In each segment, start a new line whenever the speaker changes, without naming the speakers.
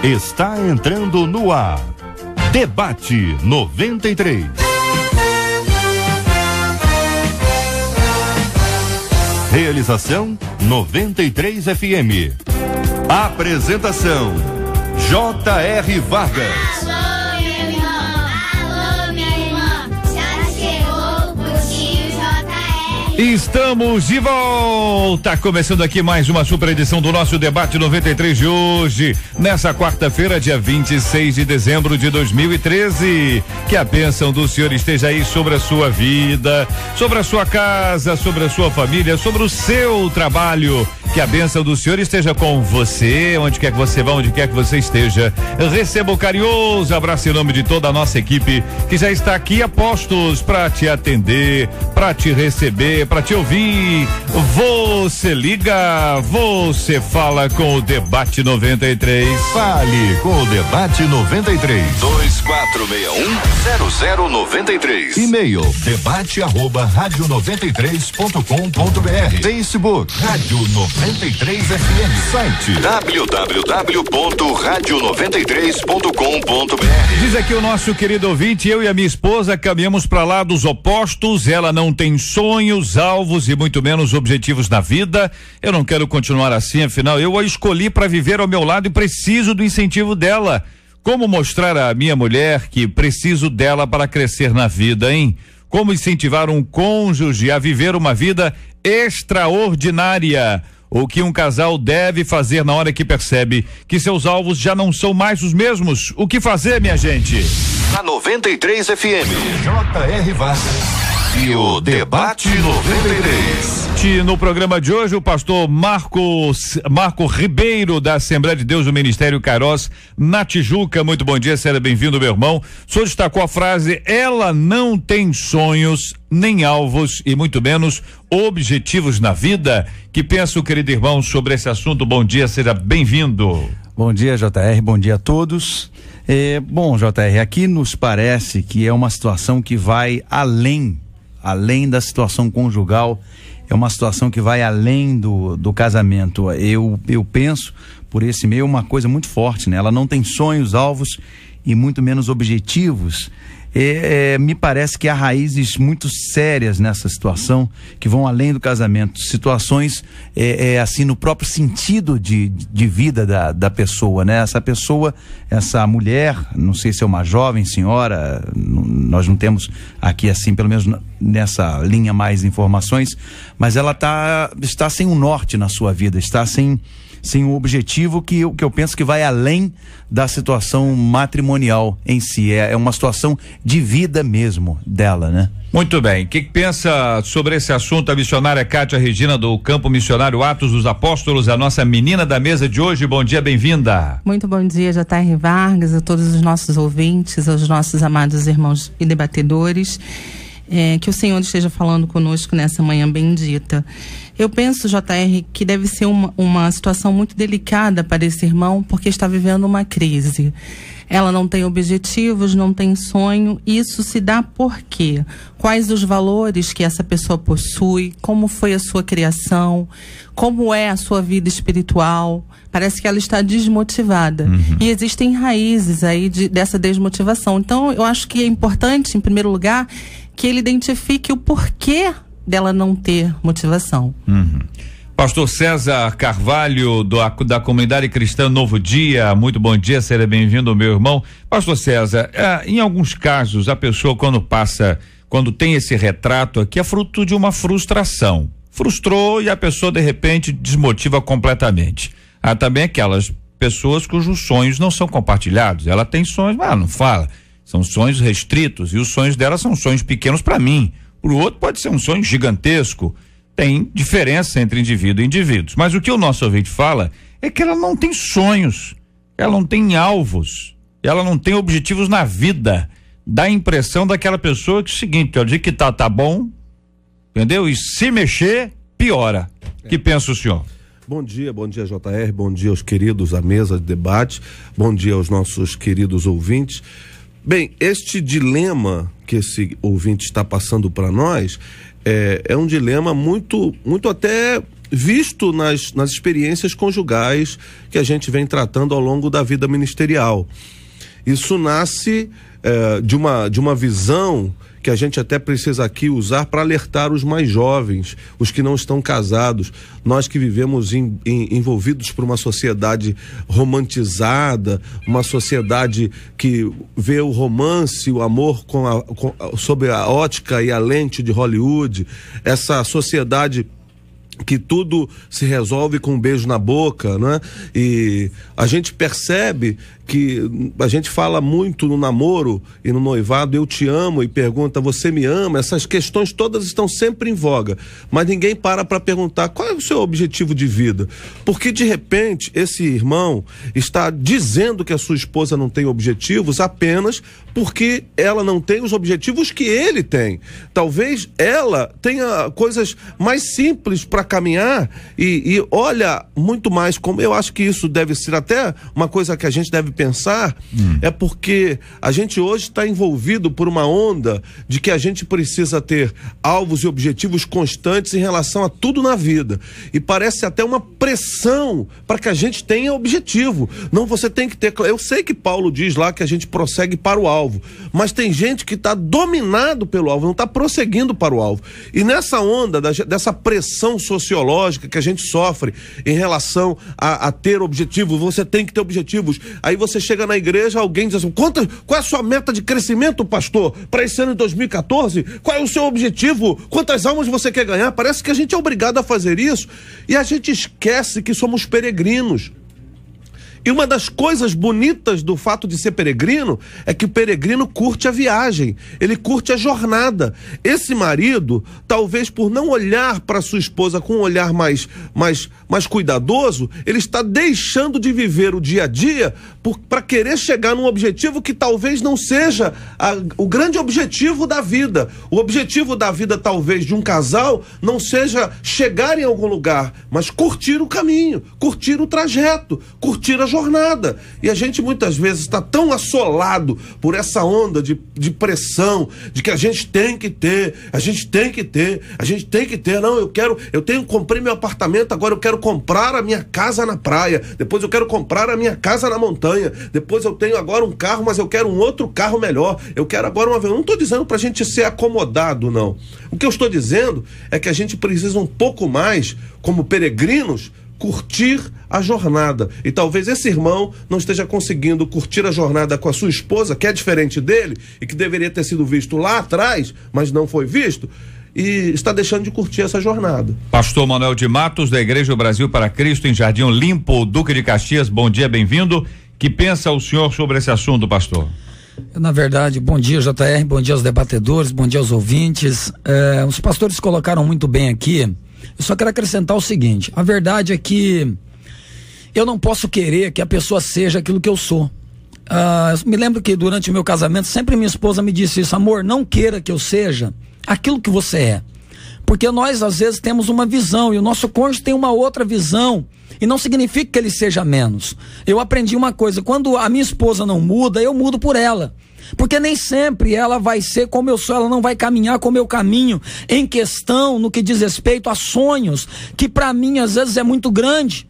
está entrando no ar. Debate 93. Realização 93 FM. Apresentação J.R. Vargas.
Alô, meu irmão. Alô, minha irmã. Já chegou o tio J.R.
Estamos de volta, começando aqui mais uma super edição do nosso Debate 93 de hoje, nessa quarta-feira, dia 26 de dezembro de 2013. Que a bênção do Senhor esteja aí sobre a sua vida, sobre a sua casa, sobre a sua família, sobre o seu trabalho. Que a bênção do Senhor esteja com você, onde quer que você vá, onde quer que você esteja. Receba o carinhoso abraço em nome de toda a nossa equipe que já está aqui a postos para te atender, para te receber, para te ouvir. Você liga, você fala com o Debate 93.
Fale com o Debate 93. 2461-0093. E-mail debate@radio93.com.br. Facebook Rádio 93 FM. Site www.radio93.com.br.
Diz aqui o nosso querido ouvinte: eu e a minha esposa caminhamos para lá dos opostos. Ela não tem sonhos, alvos e muito menos objetivos na vida. Eu não quero continuar assim, afinal eu a escolhi para viver ao meu lado e preciso do incentivo dela. Como mostrar à minha mulher que preciso dela para crescer na vida, hein? Como incentivar um cônjuge a viver uma vida extraordinária? O que um casal deve fazer na hora que percebe que seus alvos já não são mais os mesmos? O que fazer, minha gente?
Na 93 FM. J.R. Vargas. E o Debate 93.
No programa de hoje, o pastor Marco Ribeiro, da Assembleia de Deus do Ministério Kairos, na Tijuca. Muito bom dia, seja bem-vindo, meu irmão. O senhor destacou a frase: ela não tem sonhos, nem alvos e muito menos objetivos na vida. Que pensa o querido irmão sobre esse assunto? Bom dia, seja bem-vindo.
Bom dia, JR, bom dia a todos. Bom, JR, aqui nos parece que é uma situação que vai além da situação conjugal, é uma situação que vai além do casamento. Eu penso, por esse meio, uma coisa muito forte, né? Ela não tem sonhos, alvos e muito menos objetivos. Me parece que há raízes muito sérias nessa situação que vão além do casamento, situações assim no próprio sentido de vida da pessoa, né? Essa pessoa, essa mulher, não sei se é uma jovem senhora, nós não temos aqui assim, pelo menos nessa linha mais informações, mas ela está sem um norte na sua vida, está sem um objetivo que eu penso que vai além da situação matrimonial em si, é uma situação de vida mesmo dela, né?
Muito bem, o que pensa sobre esse assunto a missionária Cátia Regina, do Campo Missionário Atos dos Apóstolos, a nossa menina da mesa de hoje? Bom dia, bem-vinda.
Muito bom dia, J.R. Vargas, a todos os nossos ouvintes, aos nossos amados irmãos e debatedores. Que o Senhor esteja falando conosco nessa manhã bendita. Eu penso, JR, que deve ser uma situação muito delicada para esse irmão, porque está vivendo uma crise. Ela não tem objetivos, não tem sonho. Isso se dá por quê? Quais os valores que essa pessoa possui? Como foi a sua criação? Como é a sua vida espiritual? Parece que ela está desmotivada. Uhum. E existem raízes aí dessa desmotivação. Então, eu acho que é importante, em primeiro lugar, que ele identifique o porquê dela não ter motivação.
Uhum. Pastor César Carvalho, da Comunidade Cristã Novo Dia, muito bom dia, seja bem-vindo, meu irmão. Pastor César, em alguns casos, a pessoa quando tem esse retrato aqui, é fruto de uma frustração. Frustrou e a pessoa, de repente, desmotiva completamente. Há também aquelas pessoas cujos sonhos não são compartilhados. Ela tem sonhos, mas não fala. São sonhos restritos e os sonhos dela são sonhos pequenos para mim. Para o outro pode ser um sonho gigantesco. Tem diferença entre indivíduo e indivíduos. Mas o que o nosso ouvinte fala é que ela não tem sonhos, ela não tem alvos, ela não tem objetivos na vida. Dá a impressão daquela pessoa que é o seguinte: ó, de que tá bom, entendeu? E se mexer, piora. Que pensa o senhor?
Bom dia JR, bom dia aos queridos à mesa de debate, bom dia aos nossos queridos ouvintes. Bem, este dilema que esse ouvinte está passando para nós é um dilema muito até visto nas experiências conjugais que a gente vem tratando ao longo da vida ministerial. Isso nasce de uma visão que a gente até precisa aqui usar para alertar os mais jovens, os que não estão casados, nós que vivemos envolvidos por uma sociedade romantizada, uma sociedade que vê o romance, o amor sob a ótica e a lente de Hollywood, essa sociedade que tudo se resolve com um beijo na boca, né? E a gente percebe que a gente fala muito no namoro e no noivado, eu te amo, e pergunta, você me ama? Essas questões todas estão sempre em voga, mas ninguém para perguntar qual é o seu objetivo de vida, porque de repente esse irmão está dizendo que a sua esposa não tem objetivos apenas porque ela não tem os objetivos que ele tem. Talvez ela tenha coisas mais simples para caminhar e olha muito mais, como eu acho que isso deve ser até uma coisa que a gente deve pensar, é porque a gente hoje está envolvido por uma onda de que a gente precisa ter alvos e objetivos constantes em relação a tudo na vida, e parece até uma pressão para que a gente tenha objetivo. Não, você tem que ter, eu sei que Paulo diz lá que a gente prossegue para o alvo, mas tem gente que está dominado pelo alvo, não está prosseguindo para o alvo, e nessa onda dessa pressão sociológica que a gente sofre em relação a ter objetivo, você tem que ter objetivos. Aí você chega na igreja, alguém diz assim, qual é a sua meta de crescimento, pastor, para esse ano de 2014? Qual é o seu objetivo? Quantas almas você quer ganhar? Parece que a gente é obrigado a fazer isso e a gente esquece que somos peregrinos. E uma das coisas bonitas do fato de ser peregrino é que o peregrino curte a viagem, ele curte a jornada. Esse marido, talvez por não olhar para sua esposa com um olhar mais cuidadoso, ele está deixando de viver o dia a dia para querer chegar num objetivo que talvez não seja o grande objetivo da vida. O objetivo da vida, talvez, de um casal não seja chegar em algum lugar, mas curtir o caminho, curtir o trajeto, curtir a jornada. E a gente muitas vezes está tão assolado por essa onda de pressão, de que a gente tem que ter, não, comprei meu apartamento, agora eu quero comprar a minha casa na praia, depois eu quero comprar a minha casa na montanha, depois eu tenho agora um carro, mas eu quero um outro carro melhor, eu quero agora uma... Não estou dizendo pra gente ser acomodado, não. O que eu estou dizendo é que a gente precisa um pouco mais, como peregrinos, curtir a jornada. E talvez esse irmão não esteja conseguindo curtir a jornada com a sua esposa, que é diferente dele e que deveria ter sido visto lá atrás, mas não foi visto, e está deixando de curtir essa jornada.
Pastor Manuel de Matos, da Igreja do Brasil para Cristo, em Jardim Olimpo, Duque de Caxias, bom dia, bem-vindo. Que pensa o senhor sobre esse assunto, pastor?
Na verdade, bom dia, JR, bom dia aos debatedores, bom dia aos ouvintes. Os pastores colocaram muito bem aqui. Eu só quero acrescentar o seguinte: a verdade é que eu não posso querer que a pessoa seja aquilo que eu sou. Eu me lembro que durante o meu casamento, sempre minha esposa me disse isso: amor, não queira que eu seja aquilo que você é. Porque nós, às vezes, temos uma visão e o nosso cônjuge tem uma outra visão. E não significa que ele seja menos. Eu aprendi uma coisa: quando a minha esposa não muda, eu mudo por ela. Porque nem sempre ela vai ser como eu sou, ela não vai caminhar como eu caminho, em questão no que diz respeito a sonhos, que para mim às vezes é muito grande.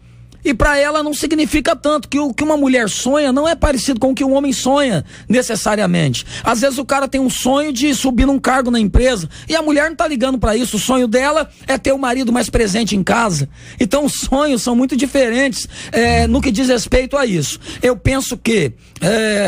E para ela não significa tanto, que o que uma mulher sonha não é parecido com o que um homem sonha, necessariamente. Às vezes o cara tem um sonho de subir num cargo na empresa, e a mulher não tá ligando para isso. O sonho dela é ter o marido mais presente em casa. Então os sonhos são muito diferentes no que diz respeito a isso. Eu penso que,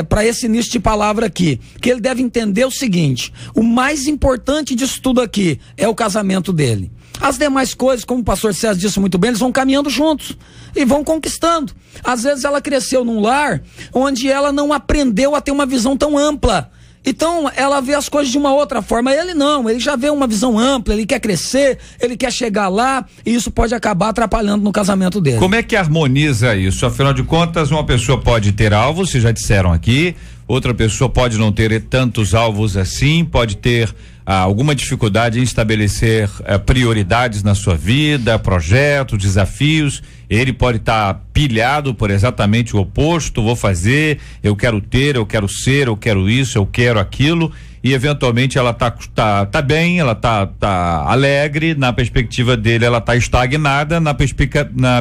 para esse início de palavra aqui, que ele deve entender o seguinte: o mais importante disso tudo aqui é o casamento dele. As demais coisas, como o pastor César disse muito bem, eles vão caminhando juntos e vão conquistando. Às vezes ela cresceu num lar onde ela não aprendeu a ter uma visão tão ampla. Então ela vê as coisas de uma outra forma. Ele não, ele já vê uma visão ampla, ele quer crescer, ele quer chegar lá, e isso pode acabar atrapalhando no casamento dele.
Como é que harmoniza isso? Afinal de contas, uma pessoa pode ter alvos, vocês já disseram aqui, outra pessoa pode não ter tantos alvos assim, pode ter alguma dificuldade em estabelecer prioridades na sua vida, projetos, desafios. Ele pode estar pilhado por exatamente o oposto: vou fazer, eu quero ter, eu quero ser, eu quero isso, eu quero aquilo. e eventualmente ela tá bem, ela tá alegre, na perspectiva dele ela tá estagnada, na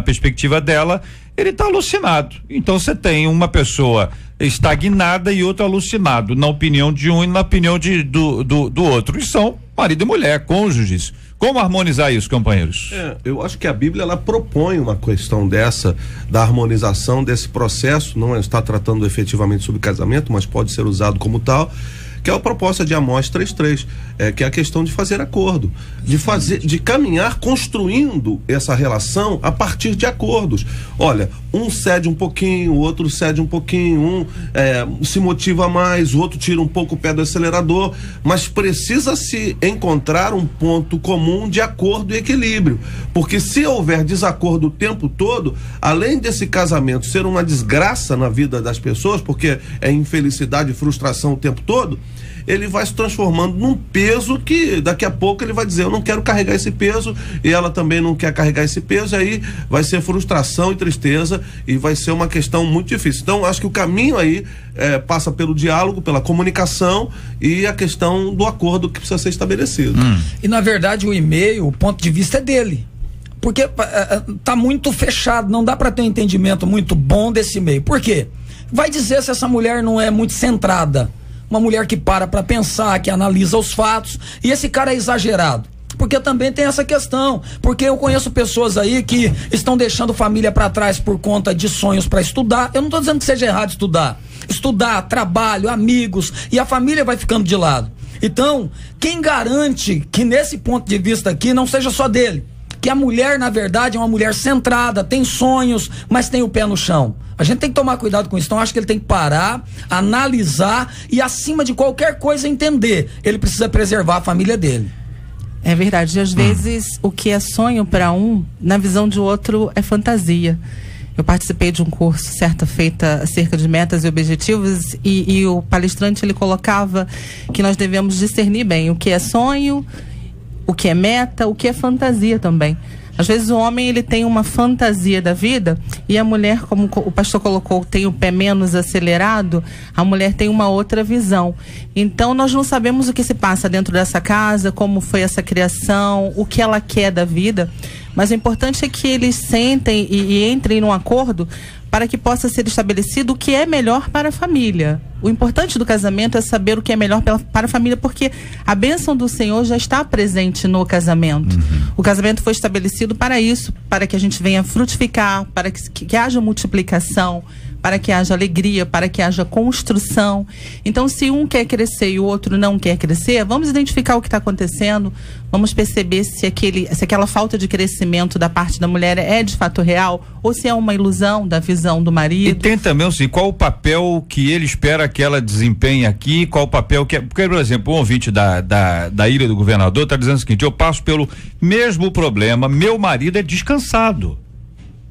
perspectiva dela ele tá alucinado. Então você tem uma pessoa estagnada e outro alucinado, na opinião de um e na opinião do outro, e são marido e mulher, cônjuges. Como harmonizar isso, companheiros?
Eu acho que a Bíblia ela propõe uma questão dessa, da harmonização desse processo, não está tratando efetivamente sobre casamento, mas pode ser usado como tal, que é a proposta de Amós 3:3, que é a questão de fazer acordo, de caminhar construindo essa relação a partir de acordos. Olha, um cede um pouquinho, o outro cede um pouquinho, um se motiva mais, o outro tira um pouco o pé do acelerador, mas precisa se encontrar um ponto comum de acordo e equilíbrio, porque se houver desacordo o tempo todo, além desse casamento ser uma desgraça na vida das pessoas, porque é infelicidade e frustração o tempo todo, ele vai se transformando num peso que daqui a pouco ele vai dizer, eu não quero carregar esse peso, e ela também não quer carregar esse peso, e aí vai ser frustração e tristeza, e vai ser uma questão muito difícil. Então acho que o caminho aí passa pelo diálogo, pela comunicação e a questão do acordo que precisa ser estabelecido.
E na verdade o e-mail, o ponto de vista é dele, porque tá muito fechado, não dá para ter um entendimento muito bom desse e-mail. Por quê? Vai dizer se essa mulher não é muito centrada, uma mulher que para pensar, que analisa os fatos, e esse cara é exagerado. Porque também tem essa questão, porque eu conheço pessoas aí que estão deixando família para trás por conta de sonhos para estudar. Eu não tô dizendo que seja errado estudar, trabalho, amigos, e a família vai ficando de lado. Então, quem garante que nesse ponto de vista aqui não seja só dele, que a mulher na verdade é uma mulher centrada, tem sonhos, mas tem o pé no chão? A gente tem que tomar cuidado com isso. Então acho que ele tem que parar, analisar e, acima de qualquer coisa, entender, ele precisa preservar a família dele.
É verdade, às vezes o que é sonho para um, na visão de outro é fantasia. Eu participei de um curso certa feita acerca de metas e objetivos, e o palestrante ele colocava que nós devemos discernir bem o que é sonho, o que é meta, o que é fantasia também. Às vezes o homem ele tem uma fantasia da vida, e a mulher, como o pastor colocou, tem o pé menos acelerado, a mulher tem uma outra visão. Então nós não sabemos o que se passa dentro dessa casa, como foi essa criação, o que ela quer da vida, mas o importante é que eles sentem e entrem num acordo para que possa ser estabelecido o que é melhor para a família. O importante do casamento é saber o que é melhor para a família, porque a bênção do Senhor já está presente no casamento. O casamento foi estabelecido para isso, para que a gente venha frutificar, para que haja multiplicação, para que haja alegria, para que haja construção. Então, se um quer crescer e o outro não quer crescer, vamos identificar o que está acontecendo, vamos perceber se aquela falta de crescimento da parte da mulher é de fato real, ou se é uma ilusão da visão do marido.
E tem também, assim, qual o papel que ele espera que ela desempenhe aqui, qual o papel que... Porque, por exemplo, um ouvinte da Ilha do Governador está dizendo o seguinte: eu passo pelo mesmo problema, meu marido é descansado.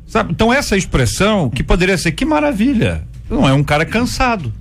Sabe? Então essa expressão que poderia ser, que maravilha, não é um cara cansado,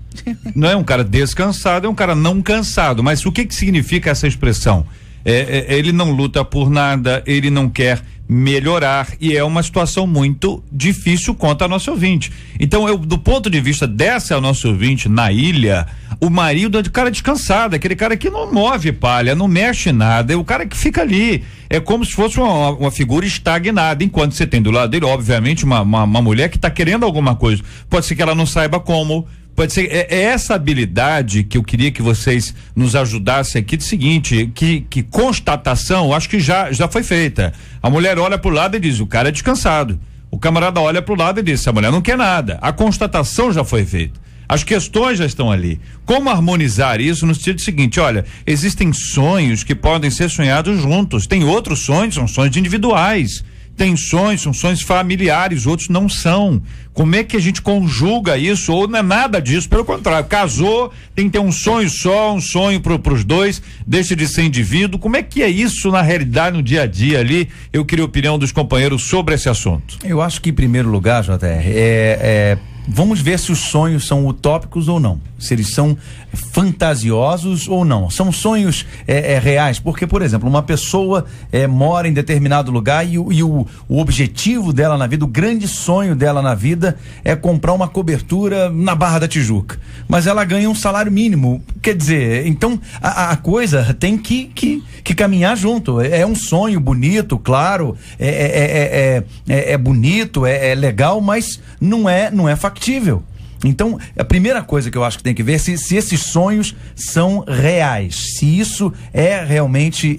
não é um cara descansado, é um cara não cansado. Mas o que significa essa expressão? Ele não luta por nada, ele não quer melhorar, e é uma situação muito difícil quanto a nosso ouvinte. Então, do ponto de vista dessa nossa ouvinte na ilha, o marido é de cara descansado, aquele cara que não move palha, não mexe nada, é o cara que fica ali, é como se fosse uma figura estagnada, enquanto você tem do lado dele, obviamente, uma mulher que está querendo alguma coisa. Pode ser que ela não saiba como, pode ser, é essa habilidade que eu queria que vocês nos ajudassem aqui, do seguinte, que constatação, acho que já foi feita. A mulher olha pro lado e diz, o cara é descansado. O camarada olha pro lado e diz, a mulher não quer nada. A constatação já foi feita. As questões já estão ali. Como harmonizar isso no sentido seguinte: olha, existem sonhos que podem ser sonhados juntos, tem outros sonhos, são sonhos individuais. Tem sonhos, são sonhos familiares, outros não são. Como é que a gente conjuga isso? Ou não é nada disso, pelo contrário, casou, tem que ter um sonho só, um sonho pros dois, deixa de ser indivíduo. Como é que é isso na realidade, no dia a dia ali? Eu queria a opinião dos companheiros sobre esse assunto.
Eu acho que, em primeiro lugar, JR, vamos ver se os sonhos são utópicos ou não, se eles são fantasiosos ou não, são sonhos reais, porque, por exemplo, uma pessoa mora em determinado lugar e o objetivo dela na vida, o grande sonho dela na vida é comprar uma cobertura na Barra da Tijuca, mas ela ganha um salário mínimo, quer dizer, então a coisa tem que caminhar junto, é um sonho bonito, claro, é bonito, é legal, mas não é factível. Então, a primeira coisa que eu acho que tem que ver é se esses sonhos são reais, se isso é realmente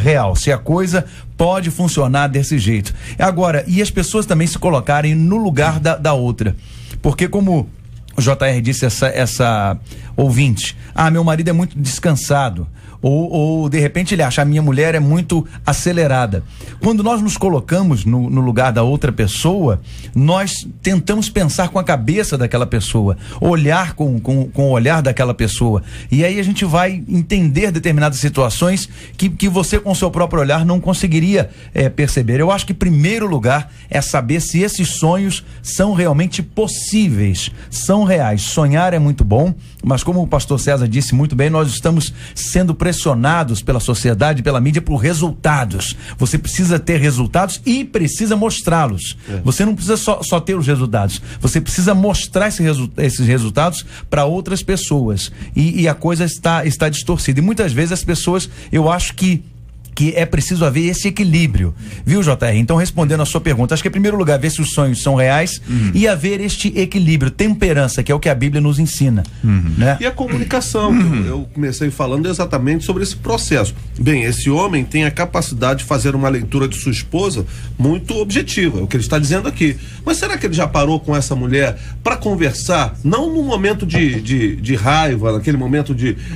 real, se a coisa pode funcionar desse jeito. Agora, e as pessoas também se colocarem no lugar da outra, porque como o JR disse, essa ouvinte, meu marido é muito descansado, ou de repente ele acha, a minha mulher é muito acelerada. Quando nós nos colocamos no lugar da outra pessoa, nós tentamos pensar com a cabeça daquela pessoa, olhar com o olhar daquela pessoa, e aí a gente vai entender determinadas situações que você com o seu próprio olhar não conseguiria perceber. Eu acho que em primeiro lugar é saber se esses sonhos são realmente possíveis, são reais. Sonhar é muito bom, mas como o pastor César disse muito bem, nós estamos sendo pressionados pela sociedade, pela mídia, por resultados. Você precisa ter resultados e precisa mostrá-los. Você não precisa só ter os resultados, você precisa mostrar esses resultados para outras pessoas, e a coisa está distorcida, e muitas vezes as pessoas, eu acho que é preciso haver esse equilíbrio, viu, JR? Então, respondendo a sua pergunta, acho que em primeiro lugar, ver se os sonhos são reais e haver este equilíbrio, temperança, que é o que a Bíblia nos ensina, né?
E a comunicação, eu comecei falando exatamente sobre esse processo. Bem, esse homem tem a capacidade de fazer uma leitura de sua esposa muito objetiva, é o que ele está dizendo aqui. Mas será que ele já parou com essa mulher para conversar, não no momento de raiva, naquele momento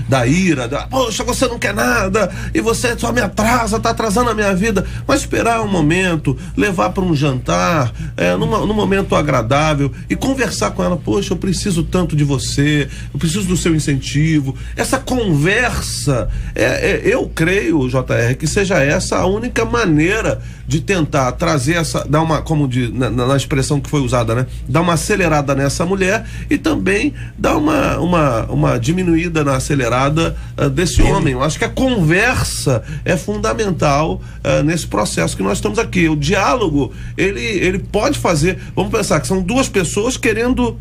da ira, poxa, você não quer nada, e você só me atrasa, tá atrasando a minha vida, mas esperar um momento, levar para um jantar, num momento agradável, e conversar com ela, poxa, eu preciso tanto de você, eu preciso do seu incentivo. Essa conversa, eu creio, JR, que seja essa a única maneira de tentar trazer dar uma, como na expressão que foi usada, né? Dar uma acelerada nessa mulher e também dar uma diminuída na acelerada desse homem. Eu acho que a conversa é fundamental nesse processo que nós estamos aqui. O diálogo, ele pode fazer, vamos pensar que são duas pessoas querendo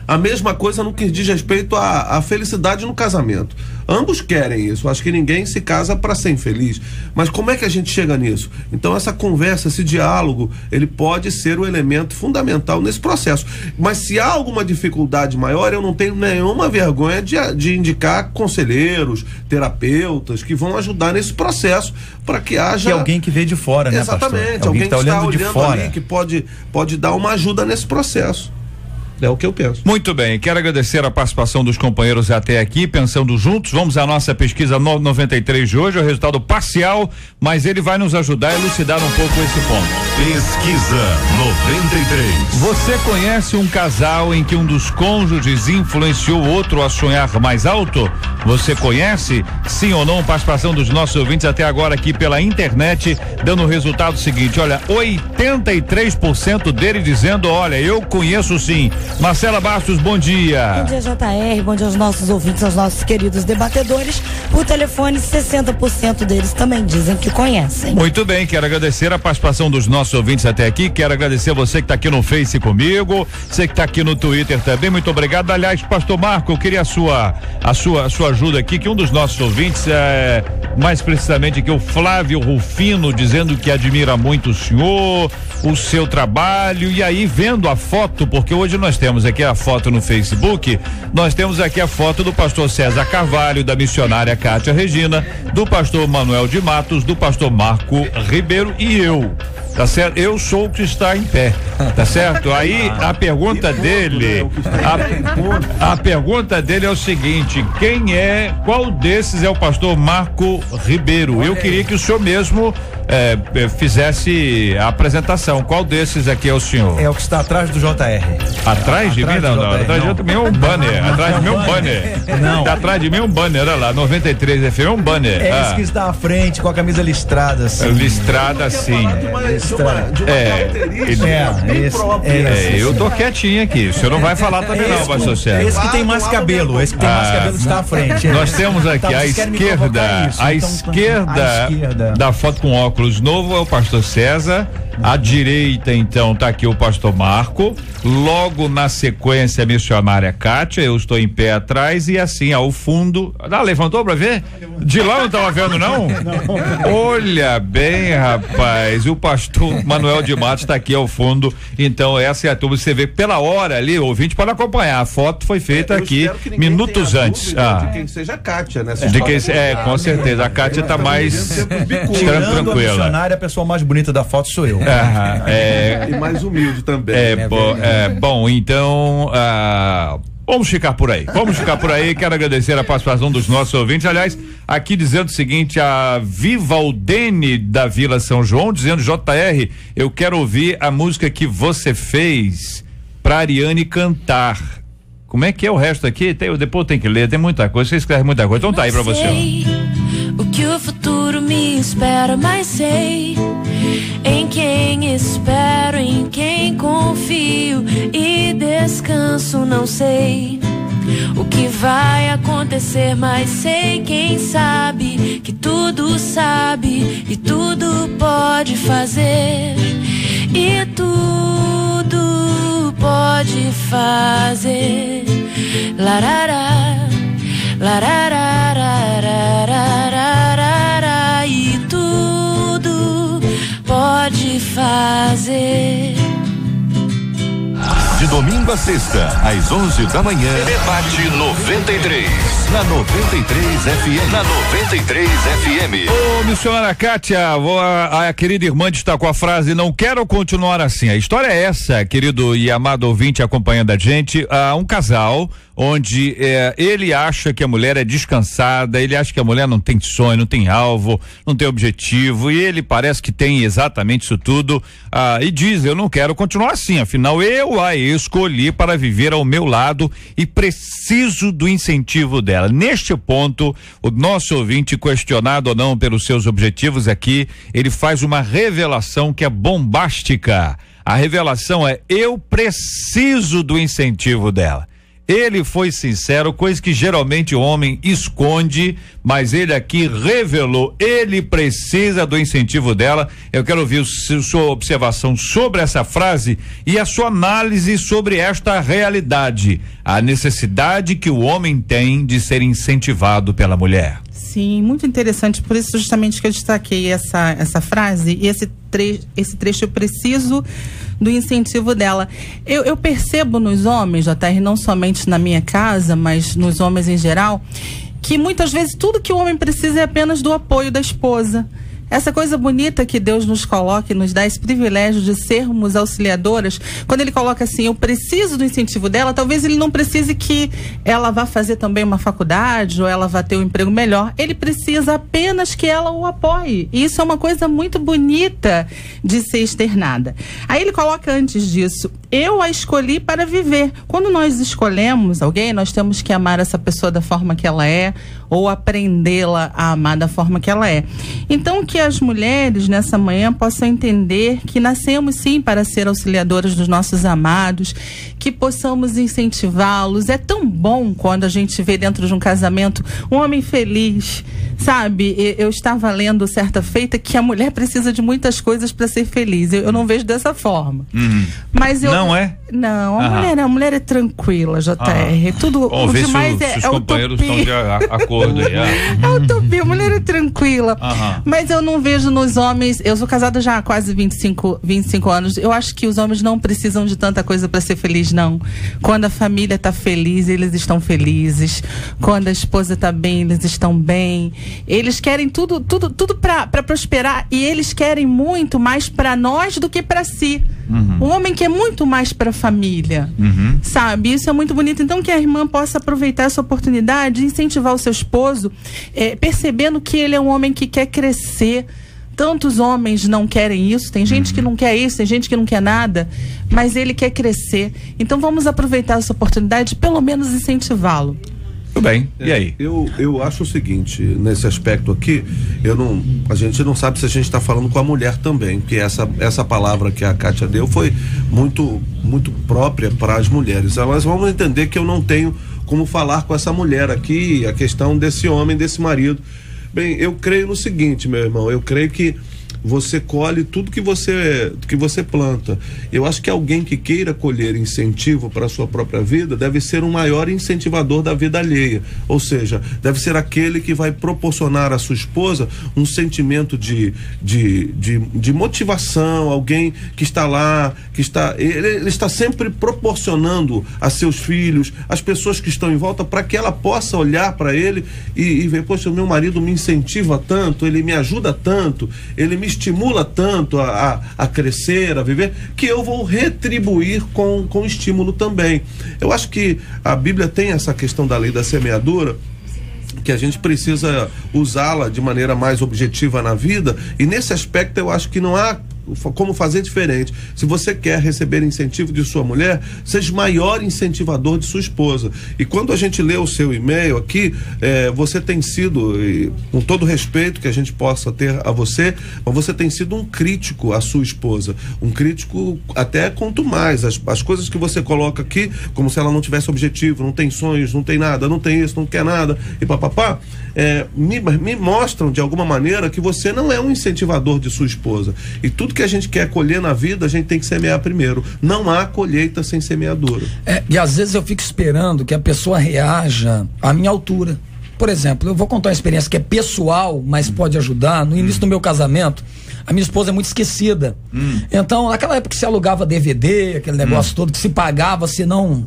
a mesma coisa no que diz respeito à felicidade no casamento. Ambos querem isso. Acho que ninguém se casa para ser infeliz. Mas como é que a gente chega nisso? Então, essa conversa, esse diálogo, ele pode ser o elemento fundamental nesse processo. Mas se há alguma dificuldade maior, eu não tenho nenhuma vergonha de indicar conselheiros, terapeutas, que vão ajudar nesse processo para que haja...
Que é alguém que veio de fora, né, pastor?
Exatamente. Alguém que está olhando de fora ali, que pode dar uma ajuda nesse processo. É o que eu penso.
Muito bem, quero agradecer a participação dos companheiros até aqui, pensando juntos. Vamos à nossa pesquisa 93 de hoje, o resultado parcial, mas ele vai nos ajudar a elucidar um pouco esse ponto.
Pesquisa 93.
Você conhece um casal em que um dos cônjuges influenciou o outro a sonhar mais alto? Você conhece? Sim ou não? Participação dos nossos ouvintes até agora aqui pela internet, dando o resultado seguinte, olha, 83% dele dizendo, olha, eu conheço sim. Marcela Bastos, bom dia.
Bom dia, JR, bom dia aos nossos ouvintes, aos nossos queridos debatedores. Por telefone, 60% deles também dizem que conhecem.
Muito bem, quero agradecer a participação dos nossos ouvintes até aqui, quero agradecer você que está aqui no Face comigo, você que está aqui no Twitter também, muito obrigado. Aliás, pastor Marco, eu queria a sua ajuda aqui, que um dos nossos ouvintes, mais precisamente que o Flávio Rufino, dizendo que admira muito o senhor, o seu trabalho, e aí vendo a foto, porque hoje nós temos aqui a foto no Facebook, nós temos aqui a foto do pastor César Carvalho, da missionária Cátia Regina, do pastor Manuel de Matos, do pastor Marco Ribeiro e eu. Tá certo? Eu sou o que está em pé, tá certo? Aí a pergunta dele, a pergunta dele é o seguinte: qual desses é o pastor Marco Ribeiro? Eu queria que o senhor mesmo fizesse a apresentação. Qual desses aqui é o senhor?
É o que está atrás do JR.
Atrás de mim? Não. Atrás de mim é um banner. Atrás de mim é um banner.
Não.
Tá atrás de mim é um banner, olha lá, 93 FM é um banner.
É esse que está à frente, com a camisa listrada, assim.
Listrada, sim. Eu tô quietinho aqui. O senhor não vai falar também não, pastor Sérgio.
Esse que tem mais cabelo, está à frente.
Nós temos aqui à esquerda, da foto com óculos novo é o pastor César. À direita, então, tá aqui o pastor Marco. Logo na sequência, a missionária Kátia. Eu estou em pé atrás e assim, ao fundo. Levantou pra ver? De lá não tava vendo, não? Olha bem, rapaz. O pastor Manuel de Matos tá aqui ao fundo. Então, essa é a turma. Você vê pela hora ali, o ouvinte pode acompanhar. A foto foi feita aqui minutos antes.
De quem seja a Kátia, né?
Com certeza. A Kátia tá mais
tranquila. A missionária, a pessoa mais bonita da foto sou eu.
E mais humilde também.
Bom, então vamos ficar por aí. Quero agradecer a participação dos nossos ouvintes. Aliás, aqui dizendo o seguinte, a Vivaldene da Vila São João, dizendo: JR, eu quero ouvir a música que você fez pra Ariane cantar. Como é que é o resto aqui? Depois tem que ler, tem muita coisa, você escreve muita coisa. Então tá aí pra você.
O que o futuro me espera, mas sei em quem espero, em quem confio e descanso. Não sei o que vai acontecer, mas sei quem sabe que tudo sabe e tudo pode fazer e tudo pode fazer. Larará, lararararararararara, e tudo pode fazer.
De domingo a sexta, às 11 da manhã. Debate 93. Na 93 FM. Na 93 FM.
Ô, missionária Kátia, a querida irmã destacou a frase: não quero continuar assim. A história é essa, querido e amado ouvinte acompanhando a gente. Um casal onde ele acha que a mulher é descansada, ele acha que a mulher não tem sonho, não tem alvo, não tem objetivo, e ele parece que tem exatamente isso tudo, e diz: eu não quero continuar assim, afinal eu a escolhi para viver ao meu lado e preciso do incentivo dela. Neste ponto, o nosso ouvinte, questionado ou não pelos seus objetivos aqui, ele faz uma revelação que é bombástica. A revelação é: eu preciso do incentivo dela. Ele foi sincero, coisa que geralmente o homem esconde, mas ele aqui revelou, ele precisa do incentivo dela. Eu quero ouvir sua observação sobre essa frase e a sua análise sobre esta realidade, a necessidade que o homem tem de ser incentivado pela mulher.
Sim, muito interessante, por isso justamente que eu destaquei essa frase e esse trecho: eu preciso do incentivo dela. Eu percebo nos homens, JR, não somente na minha casa, mas nos homens em geral, que muitas vezes tudo que o homem precisa é apenas do apoio da esposa. Essa coisa bonita que Deus nos coloca e nos dá esse privilégio de sermos auxiliadoras, quando ele coloca assim: eu preciso do incentivo dela, talvez ele não precise que ela vá fazer também uma faculdade ou ela vá ter um emprego melhor, ele precisa apenas que ela o apoie. E isso é uma coisa muito bonita de ser externada. Aí ele coloca antes disso: eu a escolhi para viver. Quando nós escolhemos alguém, nós temos que amar essa pessoa da forma que ela é, ou aprendê-la a amar da forma que ela é. Então, que as mulheres nessa manhã possam entender que nascemos sim para ser auxiliadoras dos nossos amados, que possamos incentivá-los. É tão bom quando a gente vê dentro de um casamento um homem feliz, sabe? Eu estava lendo certa feita que a mulher precisa de muitas coisas para ser feliz. Eu não vejo dessa forma. Mas eu
não é?
Não, a mulher é tranquila, JR. Tudo o demais
os companheiros estão de acordo aí.
É utopia, a mulher é tranquila. Mas eu não vejo nos homens. Eu sou casada já há quase 25 anos. Eu acho que os homens não precisam de tanta coisa para ser feliz, não. Quando a família está feliz, eles estão felizes. Quando a esposa está bem, eles estão bem. Eles querem tudo para prosperar, e eles querem muito mais para nós do que para si. Um homem quer muito mais para a família, sabe? Isso é muito bonito. Então, que a irmã possa aproveitar essa oportunidade e incentivar o seu esposo, percebendo que ele é um homem que quer crescer, Tantos homens não querem isso, tem gente que não quer isso, tem gente que não quer nada, mas ele quer crescer. Então vamos aproveitar essa oportunidade, pelo menos incentivá-lo.
Tudo bem, e aí?
Eu acho o seguinte, nesse aspecto aqui, a gente não sabe se a gente está falando com a mulher também, porque essa palavra que a Kátia deu foi muito, muito própria para as mulheres. Mas vamos entender que eu não tenho como falar com essa mulher aqui, a questão desse homem, desse marido. Bem, eu creio no seguinte, meu irmão, eu creio que você colhe tudo que você planta. Eu acho que alguém que queira colher incentivo para a sua própria vida deve ser um maior incentivador da vida alheia, ou seja, deve ser aquele que vai proporcionar à sua esposa um sentimento de motivação, alguém que está lá, ele está sempre proporcionando a seus filhos, as pessoas que estão em volta, para que ela possa olhar para ele e ver, poxa, o meu marido me incentiva tanto, ele me ajuda tanto, ele me estimula tanto a crescer, a viver, que eu vou retribuir com estímulo também. Eu acho que a Bíblia tem essa questão da lei da semeadura, que a gente precisa usá-la de maneira mais objetiva na vida, e nesse aspecto eu acho que não há como fazer diferente. Se você quer receber incentivo de sua mulher, seja maior incentivador de sua esposa. E quando a gente lê o seu e-mail aqui, você tem sido, com todo o respeito que a gente possa ter a você, mas você tem sido um crítico à sua esposa, um crítico até quanto mais as coisas que você coloca aqui, como se ela não tivesse objetivo, não tem sonhos, não tem nada, não tem isso, não quer nada, e papapá, me mostram de alguma maneira que você não é um incentivador de sua esposa. E tudo que a gente quer colher na vida, a gente tem que semear primeiro. Não há colheita sem semeadura.
E às vezes eu fico esperando que a pessoa reaja à minha altura. Por exemplo, eu vou contar uma experiência que é pessoal, mas pode ajudar. No início do meu casamento, a minha esposa é muito esquecida. Então, naquela época que se alugava DVD, aquele negócio todo, que se pagava, se não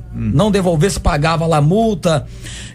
devolvesse, pagava lá multa.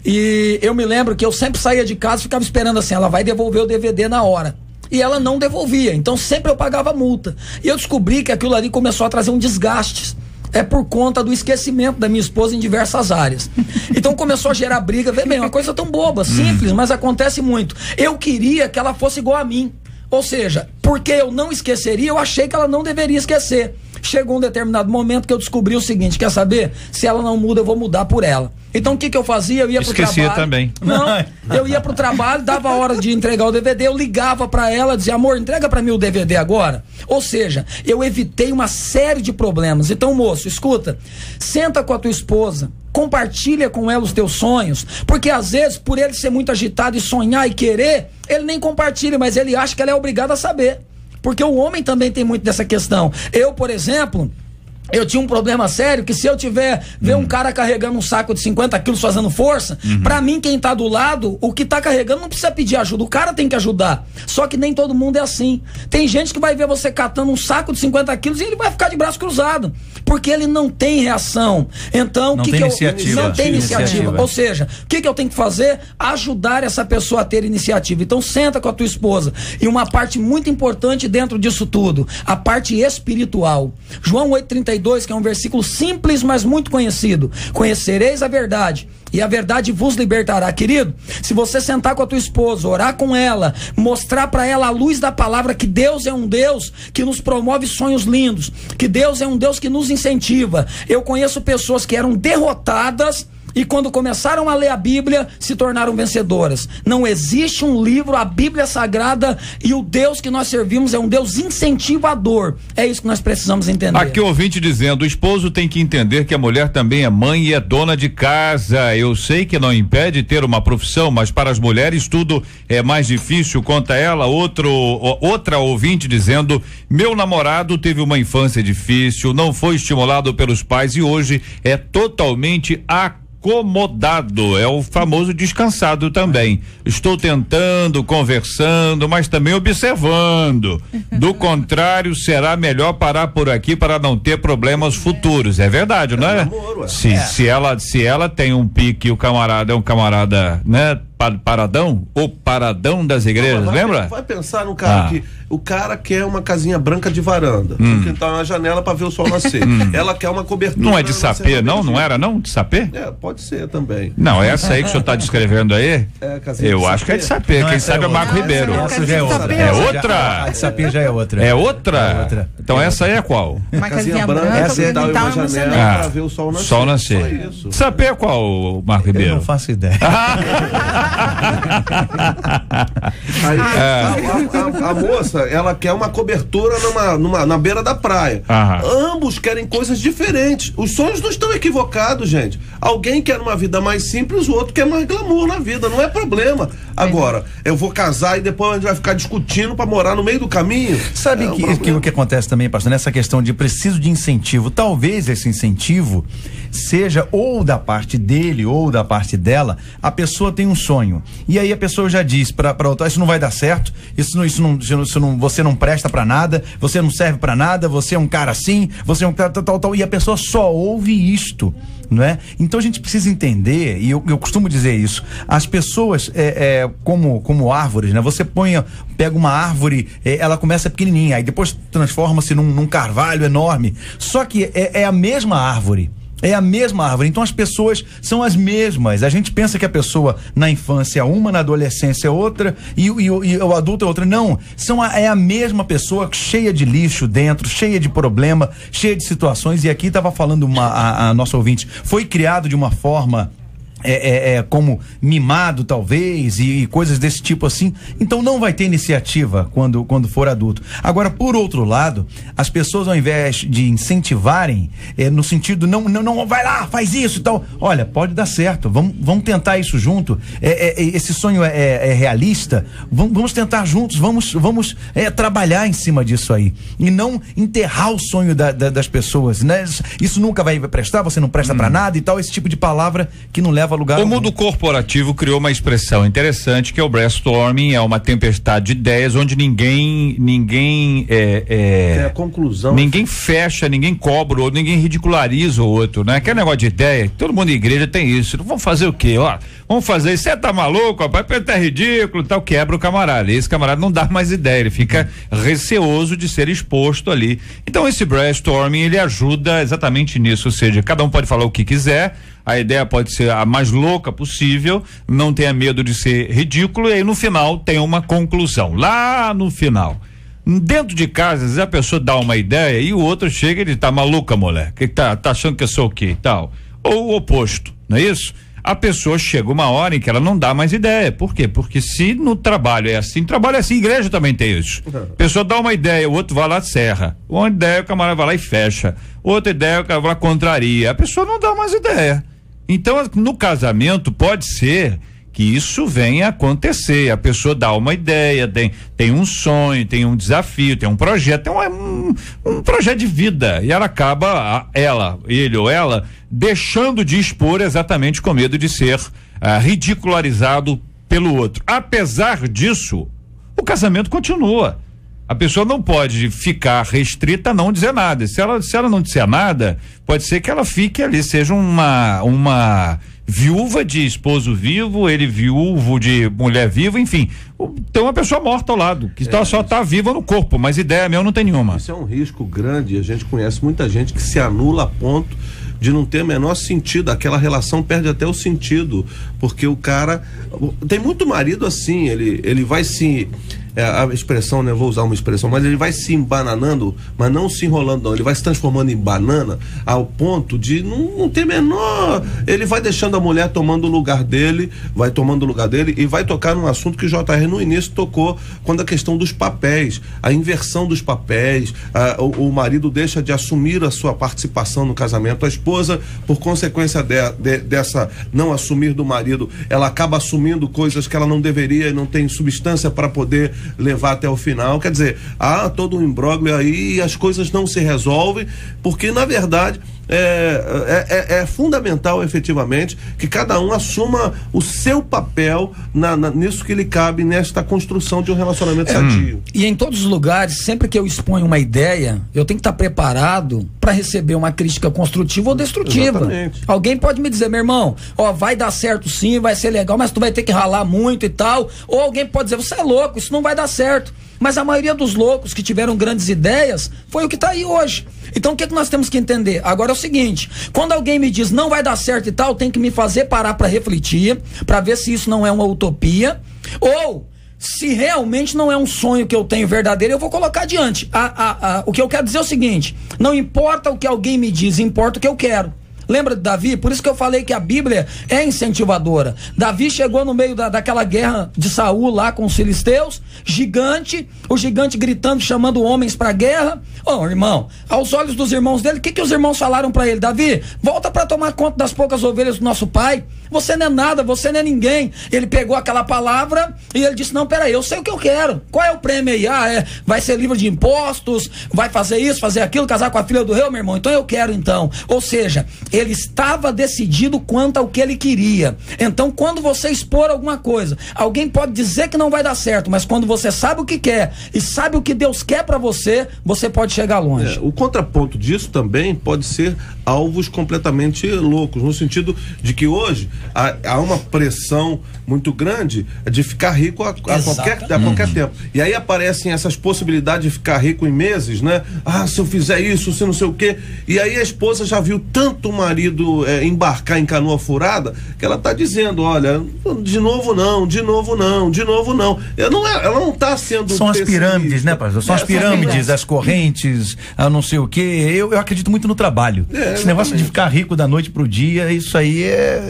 E eu me lembro que eu sempre saía de casa e ficava esperando assim, ela vai devolver o DVD na hora. E ela não devolvia, então sempre eu pagava multa. E eu descobri que aquilo ali começou a trazer um desgaste. É por conta do esquecimento da minha esposa em diversas áreas. Então começou a gerar briga. Vê bem, uma coisa tão boba, simples, mas acontece muito. Eu queria que ela fosse igual a mim. Ou seja, porque eu não esqueceria, eu achei que ela não deveria esquecer. Chegou um determinado momento que eu descobri o seguinte, quer saber? Se ela não muda, eu vou mudar por ela. Então o que eu fazia? Eu ia pro trabalho.
Esquecia também.
Não, eu ia pro trabalho, dava a hora de entregar o DVD, eu ligava pra ela, dizia, amor, entrega pra mim o DVD agora. Ou seja, eu evitei uma série de problemas. Então, moço, escuta, senta com a tua esposa, compartilha com ela os teus sonhos, porque às vezes, por ele ser muito agitado e sonhar e querer, ele nem compartilha, mas ele acha que ela é obrigada a saber. Porque o homem também tem muito dessa questão. Eu, por exemplo, eu tinha um problema sério que se eu ver um cara carregando um saco de 50 quilos fazendo força, pra mim quem tá do lado, o que tá carregando não precisa pedir ajuda, o cara tem que ajudar. Só que nem todo mundo é assim. Tem gente que vai ver você catando um saco de 50 quilos e ele vai ficar de braço cruzado, porque ele não tem reação. Então,
não tem iniciativa.
Ou seja, o que eu tenho que fazer? Ajudar essa pessoa a ter iniciativa. Então senta com a tua esposa. E uma parte muito importante dentro disso tudo, a parte espiritual. João 8:32, que é um versículo simples, mas muito conhecido. Conhecereis a verdade, e a verdade vos libertará. Querido, se você sentar com a tua esposa, orar com ela, mostrar para ela a luz da palavra, que Deus é um Deus que nos promove sonhos lindos, que Deus é um Deus que nos incentiva. Eu conheço pessoas que eram derrotadas e quando começaram a ler a Bíblia, se tornaram vencedoras. Não existe um livro, a Bíblia Sagrada, e o Deus que nós servimos é um Deus incentivador. É isso que nós precisamos entender.
Aqui o ouvinte dizendo, o esposo tem que entender que a mulher também é mãe e é dona de casa. Eu sei que não impede ter uma profissão, mas para as mulheres tudo é mais difícil, conta ela. Outra ouvinte dizendo, meu namorado teve uma infância difícil, não foi estimulado pelos pais e hoje é totalmente acomodado, é o famoso descansado também. Estou tentando, conversando, mas também observando. Do contrário, será melhor parar por aqui para não ter problemas futuros. É verdade, não é? Se ela tem um pique e o camarada é um camarada, né, paradão, o paradão das igrejas, lembra?
Vai pensar no cara que o cara quer uma casinha branca de varanda, um quintal na janela para ver o sol nascer. Ela quer uma cobertura.
Não é de sapê, não era não? De sapê?
Pode ser também.
Não, essa aí que o senhor está descrevendo aí, eu acho que é de sapê, quem sabe é o Marco Ribeiro.
Essa já é outra.
É outra?
A de sapê já é outra.
É outra? Então essa aí é qual?
Uma
casinha branca,
essa é
uma janela para ver o sol nascer.
Sol nascer. Sapê é qual, Marco Ribeiro?
Eu não faço ideia.
Aí, a moça, ela quer uma cobertura na beira da praia. Ambos querem coisas diferentes. Os sonhos não estão equivocados, gente. Alguém quer uma vida mais simples, o outro quer mais glamour na vida. Não é problema. Agora, eu vou casar e depois a gente vai ficar discutindo para morar no meio do caminho.
Sabe que o que acontece também, pastor, nessa questão de preciso de incentivo, talvez esse incentivo seja ou da parte dele ou da parte dela. A pessoa tem um sonho e aí a pessoa já diz para outra: isso não vai dar certo, você não presta para nada, você não serve para nada, você é um cara assim, você é um tal, e a pessoa só ouve isto, não é? Então a gente precisa entender, e eu costumo dizer isso, as pessoas como árvores, né? Você pega uma árvore, ela começa pequenininha, aí depois transforma-se num carvalho enorme, só que é a mesma árvore. É a mesma árvore, então as pessoas são as mesmas. A gente pensa que a pessoa na infância é uma, na adolescência é outra e o adulto é outra. Não, é a mesma pessoa cheia de lixo dentro, cheia de problema, cheia de situações. E aqui estava falando a nossa ouvinte, foi criado de uma forma como mimado talvez e coisas desse tipo assim, então não vai ter iniciativa quando for adulto. Agora, por outro lado, as pessoas, ao invés de incentivarem no sentido, não vai lá, faz isso e tal, olha, pode dar certo, vamos tentar isso junto, esse sonho é realista, vamos tentar juntos, vamos trabalhar em cima disso aí, e não enterrar o sonho das pessoas, né? Isso nunca vai prestar, você não presta pra nada e tal, esse tipo de palavra que não leva a lugar.
O mundo corporativo criou uma expressão interessante que é o brainstorming, é uma tempestade de ideias onde ninguém
tem a conclusão.
Ninguém fecha, ninguém cobra, ou ninguém ridiculariza o outro, né? Aquele negócio de ideia, todo mundo na igreja tem isso. Vamos fazer o quê? Vamos fazer isso, você tá maluco, rapaz, é ridículo, tal, quebra o camarada. Esse camarada não dá mais ideia, ele fica receoso de ser exposto ali. Então esse brainstorming, ele ajuda exatamente nisso, ou seja, cada um pode falar o que quiser, a ideia pode ser a mais louca possível, não tenha medo de ser ridículo, e aí no final tem uma conclusão, lá no final. Dentro de casa, às vezes a pessoa dá uma ideia e o outro chega e diz: tá maluca, moleque, tá achando que eu sou o quê e tal? Ou o oposto, não é isso? A pessoa chega uma hora em que ela não dá mais ideia. Por quê? Porque se no trabalho é assim, igreja também tem isso. A pessoa dá uma ideia, o outro vai lá, serra. Uma ideia, o camarada vai lá e fecha. Outra ideia, o camarada vai lá, contraria. A pessoa não dá mais ideia. Então, no casamento, pode ser que isso venha a acontecer. A pessoa dá uma ideia, tem um sonho, tem um desafio, tem um projeto, tem um projeto de vida. E ela acaba, ele ou ela, deixando de expor exatamente com medo de ser ridicularizado pelo outro. Apesar disso, o casamento continua. A pessoa não pode ficar restrita a não dizer nada. Se ela não disser nada, pode ser que ela fique ali, seja uma viúva de esposo vivo, ele viúvo de mulher viva, enfim. Tem uma pessoa morta ao lado, que só está viva no corpo, mas ideia mesmo não tem nenhuma.
Isso é um risco grande, a gente conhece muita gente que se anula a ponto de não ter o menor sentido, aquela relação perde até o sentido, porque o cara, tem muito marido assim, ele vai se, a expressão, né, vou usar uma expressão, mas ele vai se embananando, mas não se enrolando não, ele vai se transformando em banana ao ponto de não ter menor, ele vai deixando a mulher tomando o lugar dele, e vai tocar num assunto que o JR no início tocou, quando a questão dos papéis, a inversão dos papéis, o marido deixa de assumir a sua participação no casamento, a esposa, por consequência dessa não assumir do marido, ela acaba assumindo coisas que ela não deveria e não tem substância para poder levar até o final. Quer dizer, há todo um imbróglio aí e as coisas não se resolvem, porque na verdade é fundamental, efetivamente, que cada um assuma o seu papel nisso que lhe cabe nesta construção de um relacionamento sadio.
E em todos os lugares, sempre que eu exponho uma ideia, eu tenho que estar preparado para receber uma crítica construtiva ou destrutiva.
Exatamente.
Alguém pode me dizer, meu irmão, vai dar certo sim, vai ser legal, mas tu vai ter que ralar muito e tal. Ou alguém pode dizer, você é louco, isso não vai dar certo. Mas a maioria dos loucos que tiveram grandes ideias foi o que está aí hoje. Então o que nós temos que entender? Agora é o seguinte, quando alguém me diz não vai dar certo e tal, tem que me fazer parar para refletir, para ver se isso não é uma utopia, ou se realmente não é um sonho que eu tenho verdadeiro, eu vou colocar adiante. O que eu quero dizer é o seguinte, não importa o que alguém me diz, importa o que eu quero. Lembra de Davi? Por isso que eu falei que a Bíblia é incentivadora. Davi chegou no meio daquela guerra de Saul lá com os filisteus, o gigante gritando, chamando homens pra guerra. Irmão, aos olhos dos irmãos dele, o que os irmãos falaram pra ele? Davi, volta pra tomar conta das poucas ovelhas do nosso pai. Você não é nada, você não é ninguém. Ele pegou aquela palavra e ele disse, não, peraí, eu sei o que eu quero. Qual é o prêmio aí? Vai ser livre de impostos, vai fazer isso, fazer aquilo, casar com a filha do rei, meu irmão. Então eu quero, então. Ou seja, ele estava decidido quanto ao que ele queria. Então, quando você expor alguma coisa, alguém pode dizer que não vai dar certo, mas quando você sabe o que quer e sabe o que Deus quer pra você, você pode chegar longe.
O contraponto disso também pode ser alvos completamente loucos, no sentido de que hoje há uma pressão muito grande de ficar rico a qualquer tempo. E aí aparecem essas possibilidades de ficar rico em meses, né? Se eu fizer isso, se não sei o quê. E aí a esposa já viu tanto o marido embarcar em canoa furada, que ela tá dizendo, olha, de novo não. Ela não tá sendo
São as pirâmides, né, pastor? São as pirâmides, as correntes, a não sei o quê. Eu acredito muito no trabalho. Esse negócio de ficar rico da noite pro dia, isso aí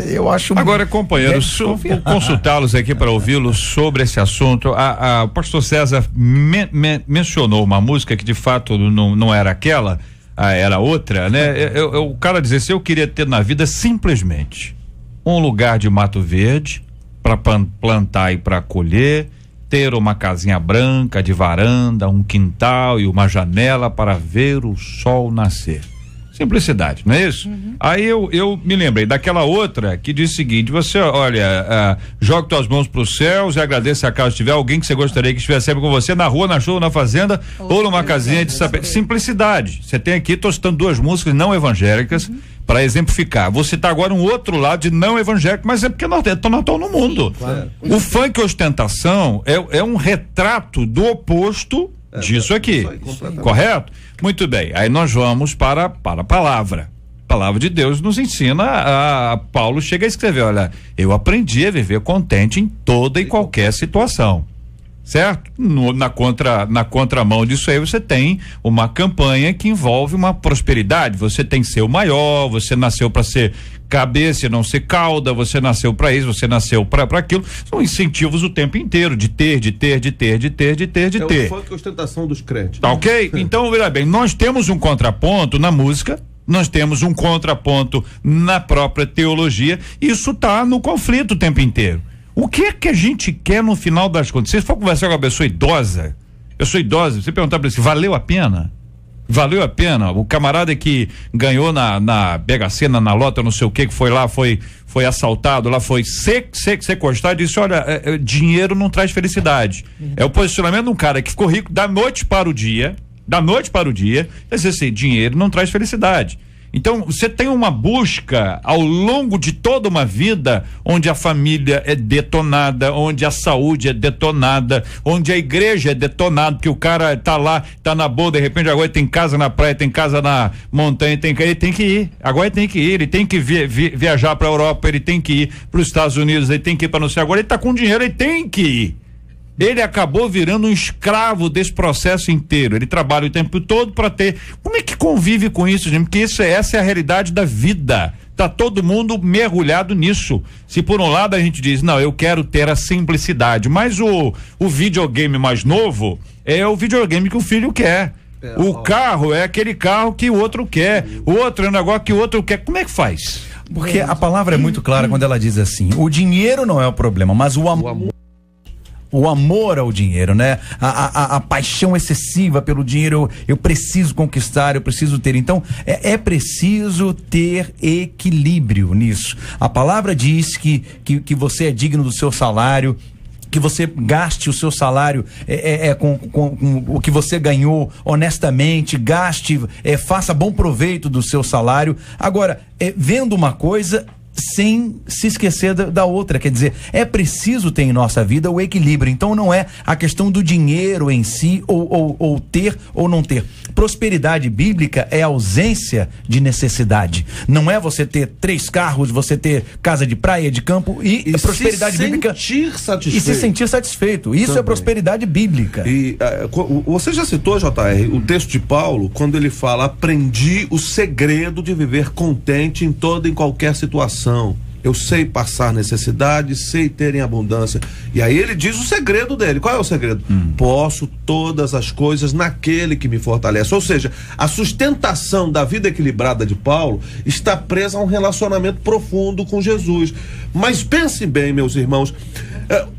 eu acho...
Agora, companheiros, vou consultá-los aqui para ouvi-los sobre esse assunto. O pastor César mencionou uma música que de fato não era aquela, era outra, né? O cara dizia assim, eu queria ter na vida simplesmente um lugar de mato verde para plantar e para colher, ter uma casinha branca de varanda, um quintal e uma janela para ver o sol nascer. Simplicidade, não é isso? Aí eu me lembrei daquela outra que diz o seguinte, você, olha, joga tuas mãos para os céus e agradeça a caso tiver alguém que você gostaria que estivesse sempre com você na rua, na chuva, na fazenda ou numa casinha de saber. Simplicidade. Você tem aqui, tô citando duas músicas não evangélicas para exemplificar. Vou citar agora um outro lado de não evangélico, mas é porque nós estamos no mundo. Claro. O funk ostentação é um retrato do oposto disso aqui, correto? Muito bem, aí nós vamos para a palavra. A palavra de Deus nos ensina, Paulo chega a escrever, olha, eu aprendi a viver contente em toda e qualquer situação, certo? Na contramão disso aí você tem uma campanha que envolve uma prosperidade, você tem que ser o maior, você nasceu para ser cabeça e não ser cauda, você nasceu para isso, você nasceu para aquilo, são incentivos o tempo inteiro de ter.
É o funk ostentação dos crentes.
Tá ok? Então, veja bem, nós temos um contraponto na música, nós temos um contraponto na própria teologia, isso tá no conflito o tempo inteiro. O que é que a gente quer no final das contas? Se for conversar com uma pessoa idosa, você perguntar para ele, valeu a pena? Valeu a pena? O camarada que ganhou na Mega Sena, na lota, não sei o que foi lá, foi assaltado, lá foi sequestrado e disse, olha, dinheiro não traz felicidade. É o posicionamento de um cara que ficou rico da noite para o dia, dizer assim, dinheiro não traz felicidade. Então, você tem uma busca ao longo de toda uma vida onde a família é detonada, onde a saúde é detonada, onde a igreja é detonada, porque o cara tá lá, tá na boa, de repente agora tem casa na praia, tem casa na montanha, ele tem que ir, ele tem que viajar para a Europa, ele tem que ir para os Estados Unidos, ele tem que ir para não sei, agora ele tá com dinheiro, ele tem que ir. Ele acabou virando um escravo desse processo inteiro. Ele trabalha o tempo todo para ter. Como é que convive com isso, gente? Porque essa é a realidade da vida. Tá todo mundo mergulhado nisso. Se por um lado a gente diz, não, eu quero ter a simplicidade, mas o videogame mais novo é o videogame que o filho quer. O carro é aquele carro que o outro quer. O outro é um negócio que o outro quer. Como é que faz?
Porque a palavra é muito clara quando ela diz assim: o dinheiro não é o problema, mas o amor. o amor ao dinheiro, né? A paixão excessiva pelo dinheiro, eu preciso conquistar, eu preciso ter. Então, é preciso ter equilíbrio nisso. A palavra diz que você é digno do seu salário, que você gaste o seu salário com o que você ganhou honestamente, gaste, faça bom proveito do seu salário. Agora, vendo uma coisa sem se esquecer da outra, quer dizer, é preciso ter em nossa vida o equilíbrio. Então não é a questão do dinheiro em si, ou ter ou não ter. Prosperidade bíblica é ausência de necessidade. Não é você ter 3 carros, você ter casa de praia, de campo e prosperidade bíblica. E se sentir satisfeito. Isso também é prosperidade bíblica.
E você já citou, JR, o texto de Paulo, quando ele fala: aprendi o segredo de viver contente em toda e em qualquer situação. Eu sei passar necessidade, sei ter em abundância. E aí ele diz o segredo dele. Qual é o segredo? Posso todas as coisas naquele que me fortalece. Ou seja, a sustentação da vida equilibrada de Paulo está presa a um relacionamento profundo com Jesus. Mas pensem bem, meus irmãos,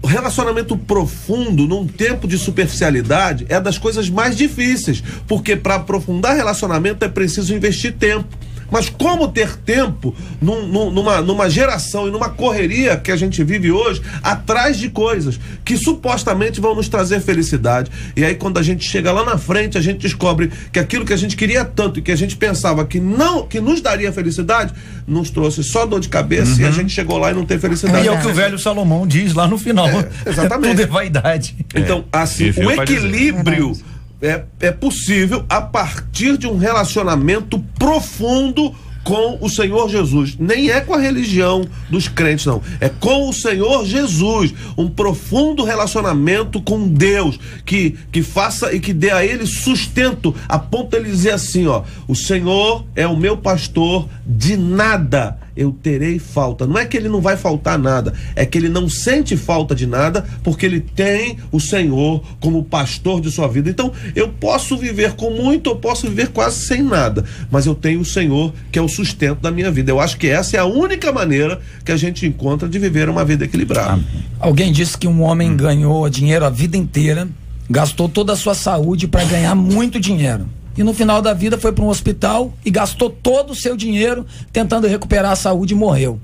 o relacionamento profundo num tempo de superficialidade é das coisas mais difíceis, porque para aprofundar relacionamento é preciso investir tempo. Mas como ter tempo numa geração e numa correria que a gente vive hoje, atrás de coisas que supostamente vão nos trazer felicidade? E aí, quando a gente chega lá na frente, a gente descobre que aquilo que a gente queria tanto e que a gente pensava que nos daria felicidade, nos trouxe só dor de cabeça, e a gente chegou lá e não tem felicidade.
E é o que o velho Salomão diz lá no final.
Exatamente.
Tudo é vaidade.
Então, assim, o equilíbrio é possível a partir de um relacionamento profundo com o Senhor Jesus. Nem é com a religião dos crentes, não. É com o Senhor Jesus. Um profundo relacionamento com Deus que faça e que dê a ele sustento, a ponto de ele dizer assim, ó: o Senhor é o meu pastor, de nada eu terei falta. Não é que ele não vai faltar nada, é que ele não sente falta de nada, porque ele tem o Senhor como pastor de sua vida. Então, eu posso viver com muito, eu posso viver quase sem nada, mas eu tenho o Senhor que é o sustento da minha vida. Eu acho que essa é a única maneira que a gente encontra de viver uma vida equilibrada.
Alguém disse que um homem ganhou dinheiro a vida inteira, gastou toda a sua saúde para ganhar muito dinheiro. E no final da vida foi para um hospital e gastou todo o seu dinheiro tentando recuperar a saúde e morreu.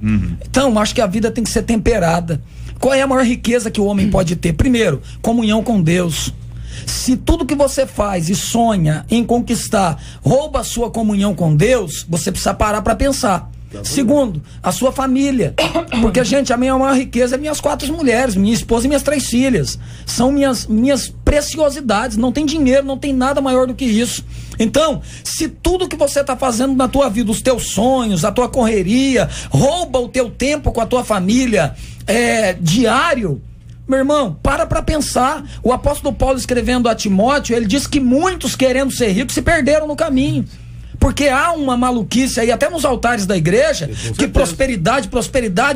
Então, acho que a vida tem que ser temperada. Qual é a maior riqueza que o homem pode ter? Primeiro, comunhão com Deus. Se tudo que você faz e sonha em conquistar rouba a sua comunhão com Deus, você precisa parar para pensar. Segundo, a sua família. Porque, gente, a minha maior riqueza é minhas 4 mulheres, minha esposa e minhas 3 filhas. São minhas preciosidades. Não tem dinheiro, não tem nada maior do que isso. Então, se tudo que você está fazendo na tua vida, os teus sonhos, a tua correria, rouba o teu tempo com a tua família diário, meu irmão, para pensar. O apóstolo Paulo, escrevendo a Timóteo, ele diz que muitos, querendo ser ricos, se perderam no caminho. Porque há uma maluquice aí, até nos altares da igreja, que prosperidade,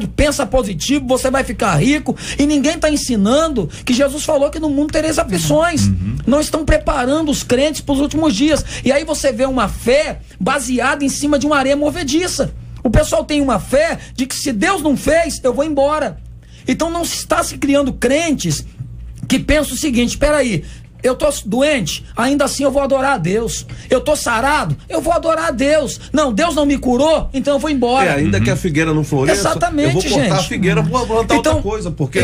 pensa positivo, você vai ficar rico, e ninguém está ensinando que Jesus falou que no mundo tereis aflições. Não estão preparando os crentes para os últimos dias. E aí você vê uma fé baseada em cima de uma areia movediça. O pessoal tem uma fé de que se Deus não fez, eu vou embora. Então não está se criando crentes que pensam o seguinte: espera aí, eu tô doente, ainda assim eu vou adorar a Deus. Eu tô sarado, eu vou adorar a Deus. Não, Deus não me curou, então eu vou embora.
Ainda que a figueira não floresça,
exatamente,
eu vou cortar
gente.
a figueira, vou plantar outra coisa, porque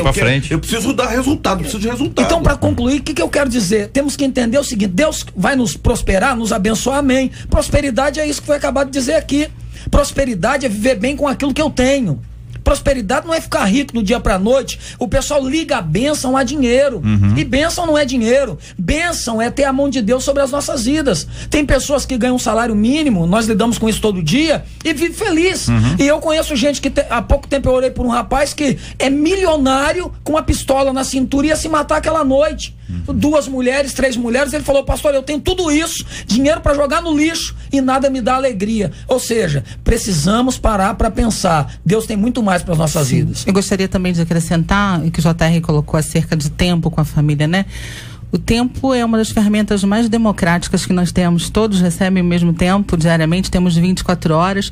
eu preciso dar resultado, preciso de resultado.
Então, para concluir, o que eu quero dizer? Temos que entender o seguinte: Deus vai nos prosperar, nos abençoar, amém. Prosperidade é isso que foi acabado de dizer aqui. Prosperidade é viver bem com aquilo que eu tenho. Prosperidade não é ficar rico do dia pra noite. O pessoal liga a bênção a dinheiro. E bênção não é dinheiro. Bênção é ter a mão de Deus sobre as nossas vidas. Tem pessoas que ganham um salário mínimo, nós lidamos com isso todo dia, e vive feliz. E eu conheço gente que há pouco tempo eu orei por um rapaz que é milionário, com uma pistola na cintura, e ia se matar aquela noite. 2 mulheres, 3 mulheres, ele falou: pastor, eu tenho tudo isso, dinheiro para jogar no lixo, e nada me dá alegria. Ou seja, precisamos parar para pensar. Deus tem muito mais para as nossas vidas.
Eu gostaria também de acrescentar o que o JR colocou acerca de tempo com a família, né? O tempo é uma das ferramentas mais democráticas que nós temos. Todos recebem o mesmo tempo diariamente, temos 24 horas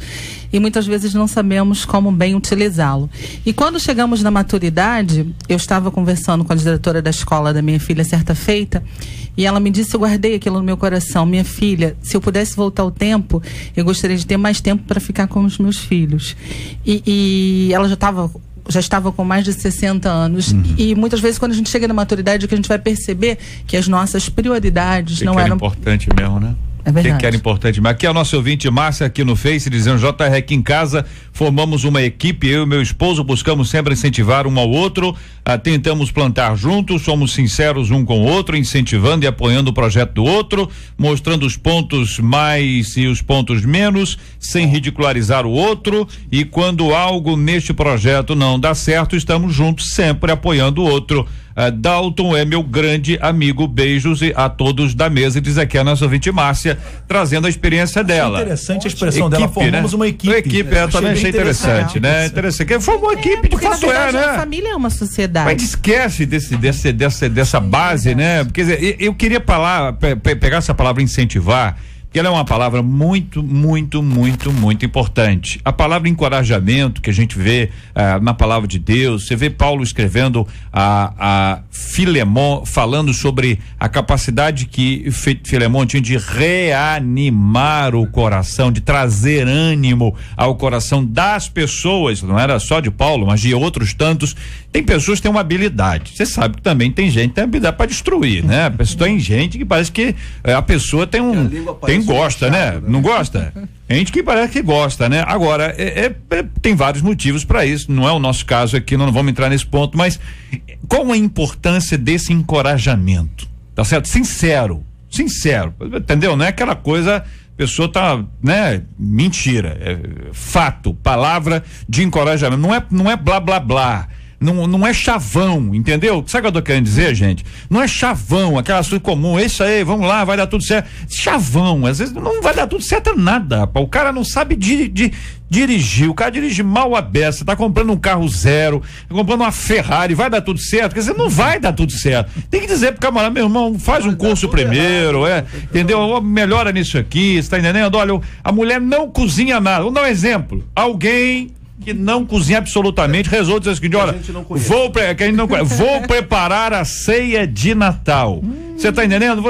e muitas vezes não sabemos como bem utilizá-lo. E quando chegamos na maturidade, eu estava conversando com a diretora da escola da minha filha certa feita e ela me disse, eu guardei aquilo no meu coração, minha filha, se eu pudesse voltar ao tempo, eu gostaria de ter mais tempo para ficar com os meus filhos. E ela já estava com mais de 60 anos. E muitas vezes, quando a gente chega na maturidade, o que a gente vai perceber que as nossas prioridades não eram...
importante mesmo, né?
É verdade.
Que era importante. Mas aqui é o nosso ouvinte Márcia aqui no Face dizendo, JR, aqui em casa formamos uma equipe, eu e meu esposo buscamos sempre incentivar um ao outro, tentamos plantar juntos, somos sinceros um com o outro, incentivando e apoiando o projeto do outro, mostrando os pontos mais e os pontos menos, sem ridicularizar o outro, e quando algo neste projeto não dá certo, estamos juntos sempre apoiando o outro. Dalton é meu grande amigo, beijos a todos da mesa, diz aqui a nossa ouvinte Márcia, trazendo a experiência dela.
Interessante a expressão dela, formamos, né? Uma equipe.
Eu também achei interessante, né? Interessante, que formou uma equipe, de fato
verdade,
né?
A família é uma sociedade.
Mas esquece dessa base, né? Quer dizer, eu queria pegar essa palavra incentivar, que ela é uma palavra muito, muito, muito, muito importante. A palavra encorajamento que a gente vê na palavra de Deus, você vê Paulo escrevendo a Filemon, falando sobre a capacidade que Filemon tinha de reanimar o coração, de trazer ânimo ao coração das pessoas, não era só de Paulo, mas de outros tantos. Tem pessoas que têm uma habilidade, você sabe que também tem gente que tem habilidade para destruir, né? Tem gente que parece que a pessoa tem gosta, né? Não gosta? Tem gente que parece que gosta, né? Agora, tem vários motivos para isso, não é o nosso caso aqui, não vamos entrar nesse ponto, mas qual a importância desse encorajamento? Tá certo? Sincero, entendeu? Não é aquela coisa, a pessoa tá, né? Mentira, é fato, palavra de encorajamento, não é blá blá blá. Não é chavão, entendeu? Sabe o que eu tô querendo dizer, gente? Não é chavão, aquela coisa comum, é isso aí, vamos lá, vai dar tudo certo. Chavão, às vezes não vai dar tudo certo nada, rapaz. O cara não sabe dirigir, o cara dirige mal a beça, tá comprando um carro zero, tá comprando uma Ferrari, vai dar tudo certo? Quer dizer, não vai dar tudo certo. Tem que dizer pro camarada, meu irmão, faz um curso primeiro, entendeu? Melhora nisso aqui, você tá entendendo? Olha, a mulher não cozinha nada. Vou dar um exemplo. Alguém que não cozinha absolutamente, resolve dizer o seguinte, olha, vou preparar a ceia de Natal. Você tá entendendo?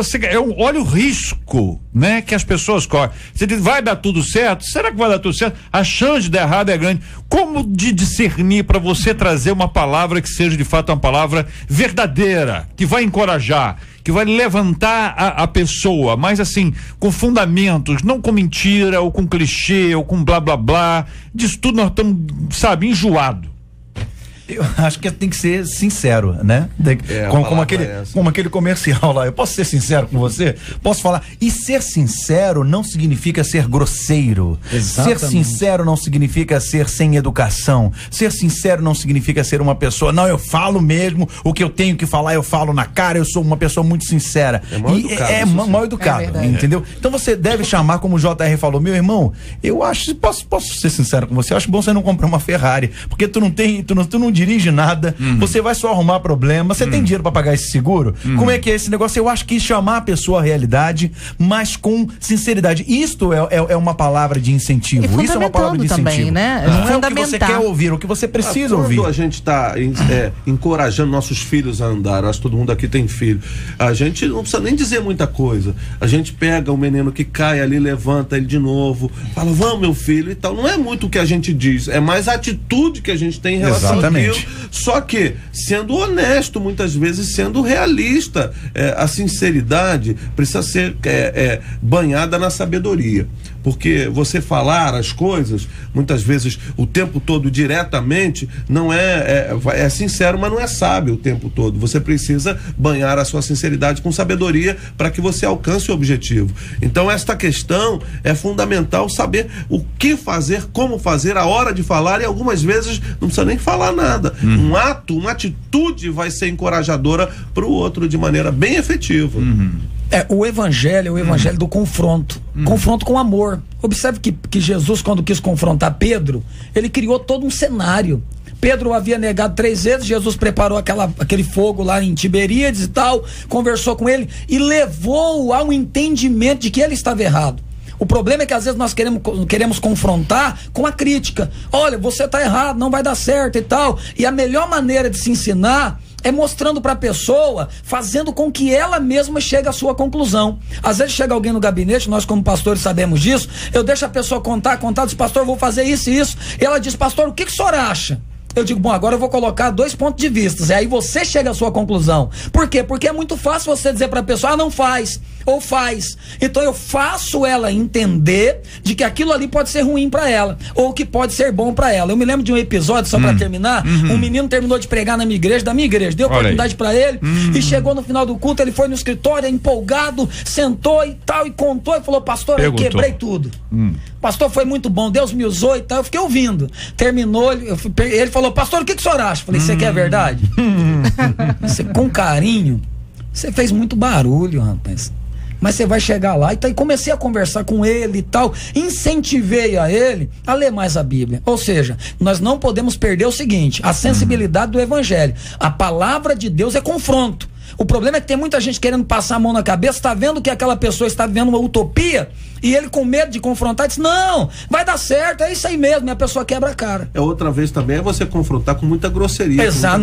Olha o risco, né, que as pessoas correm. Você diz, vai dar tudo certo? Será que vai dar tudo certo? A chance de dar errado é grande. Como de discernir para você trazer uma palavra que seja de fato uma palavra verdadeira, que vai encorajar, que vai levantar a pessoa, mas assim, com fundamentos, não com mentira, ou com clichê, ou com blá blá blá. Disso tudo nós estamos, sabe, enjoado.
Eu acho que tem que ser sincero, né? Como aquele comercial lá. Eu posso ser sincero com você? Posso falar? E ser sincero não significa ser grosseiro. Exatamente. Ser sincero não significa ser sem educação. Ser sincero não significa ser uma pessoa, não, eu falo mesmo, o que eu tenho que falar eu falo na cara, eu sou uma pessoa muito sincera. Mal educado, entendeu? Então você deve chamar, como o JR falou, meu irmão, eu acho, posso ser sincero com você, eu acho bom você não comprar uma Ferrari, porque tu não dirige nada, você vai só arrumar problema, você tem dinheiro para pagar esse seguro? Como é que é esse negócio? Eu acho que chamar a pessoa à realidade, mas com sinceridade. Isto é uma palavra de incentivo. Isso é uma palavra de incentivo.
Também, né?
Não é o que você quer ouvir, o que você precisa ouvir.
Quando a gente está encorajando nossos filhos a andar, acho que todo mundo aqui tem filho, a gente não precisa nem dizer muita coisa. A gente pega o menino que cai ali, levanta ele de novo, fala, vamos meu filho e tal. Não é muito o que a gente diz, é mais a atitude que a gente tem em relação àquilo. Só que sendo honesto, muitas vezes sendo realista, a sinceridade precisa ser banhada na sabedoria, porque você falar as coisas muitas vezes o tempo todo diretamente não é sincero, mas não é sábio o tempo todo. Você precisa banhar a sua sinceridade com sabedoria para que você alcance o objetivo. Então esta questão é fundamental, saber o que fazer, como fazer, a hora de falar, e algumas vezes não precisa nem falar nada. Um ato, uma atitude vai ser encorajadora para o outro de maneira bem efetiva.
O evangelho é o evangelho do confronto. Confronto com amor. Observe que Jesus, quando quis confrontar Pedro, ele criou todo um cenário Pedro o havia negado 3 vezes, Jesus preparou aquele fogo lá em Tiberíades e tal, conversou com ele e levou-o ao entendimento de que ele estava errado. O problema é que às vezes nós queremos confrontar com a crítica. Olha, você está errado, não vai dar certo e tal. E a melhor maneira de se ensinar é mostrando para a pessoa, fazendo com que ela mesma chegue à sua conclusão. Às vezes chega alguém no gabinete, nós como pastores sabemos disso, eu deixo a pessoa contar, diz, pastor, eu vou fazer isso e isso. E ela diz, pastor, o que o senhor acha? Eu digo, bom, agora eu vou colocar 2 pontos de vista. E aí você chega à sua conclusão. Por quê? Porque é muito fácil você dizer para a pessoa, não faz, ou faz. Então eu faço ela entender de que aquilo ali pode ser ruim para ela, ou que pode ser bom para ela. Eu me lembro de um episódio, só para terminar, um menino terminou de pregar na minha igreja, deu oportunidade para ele, e chegou no final do culto, ele foi no escritório, empolgado, sentou e tal, e contou, e falou, pastor, eu quebrei tudo. Pastor, foi muito bom, Deus me usou e tal. Eu fiquei ouvindo. Terminou, ele falou, pastor, o que o senhor acha? Eu falei, você quer verdade? Você, com carinho, você fez muito barulho, rapaz. Mas você vai chegar lá e comecei a conversar com ele e tal, incentivei a ele a ler mais a Bíblia. Ou seja, nós não podemos perder o seguinte, a sensibilidade do evangelho. A palavra de Deus é confronto. O problema é que tem muita gente querendo passar a mão na cabeça, está vendo que aquela pessoa está vivendo uma utopia, e ele com medo de confrontar diz, não, vai dar certo, é isso aí mesmo, e a pessoa quebra a cara.
Outra vez também é você confrontar com muita grosseria.
Exato,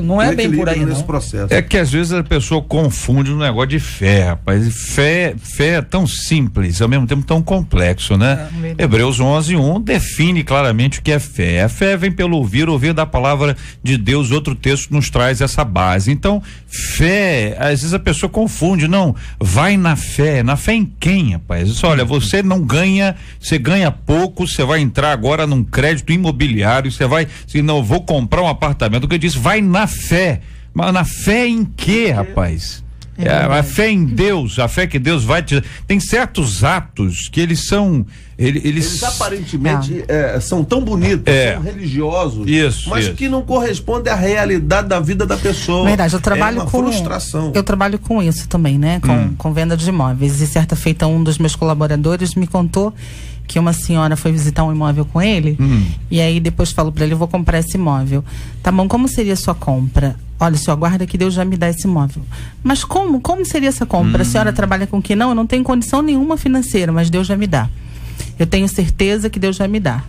não é bem por aí
nesse processo.
É que às vezes a pessoa confunde um negócio de fé, rapaz. Fé é tão simples, ao mesmo tempo tão complexo, né? Hebreus 11:1 define claramente o que é fé. A fé vem pelo ouvir da palavra de Deus. Outro texto nos traz essa base. Então, fé, às vezes a pessoa confunde, não, vai na fé em quem, rapaz? Isso, olha, você não ganha, você ganha pouco, você vai entrar agora num crédito imobiliário, você vai, se não, vou comprar um apartamento, o que eu disse, vai na fé, mas na fé em quê, rapaz? A fé em Deus, a fé que Deus vai te... Tem certos atos que eles são... Eles
aparentemente são tão bonitos, são religiosos, mas que não correspondem à realidade da vida da pessoa.
Verdade, eu trabalho
uma frustração.
Eu trabalho com isso também, né? Com venda de imóveis. E certa feita um dos meus colaboradores me contou que uma senhora foi visitar um imóvel com ele, e aí depois falou para ele, eu vou comprar esse imóvel. Tá bom, como seria a sua compra? Olha, senhor, aguarda que Deus já me dá esse imóvel. Mas como seria essa compra? A senhora trabalha com que não? Eu não tenho condição nenhuma financeira, mas Deus já me dá. Eu tenho certeza que Deus vai me dar.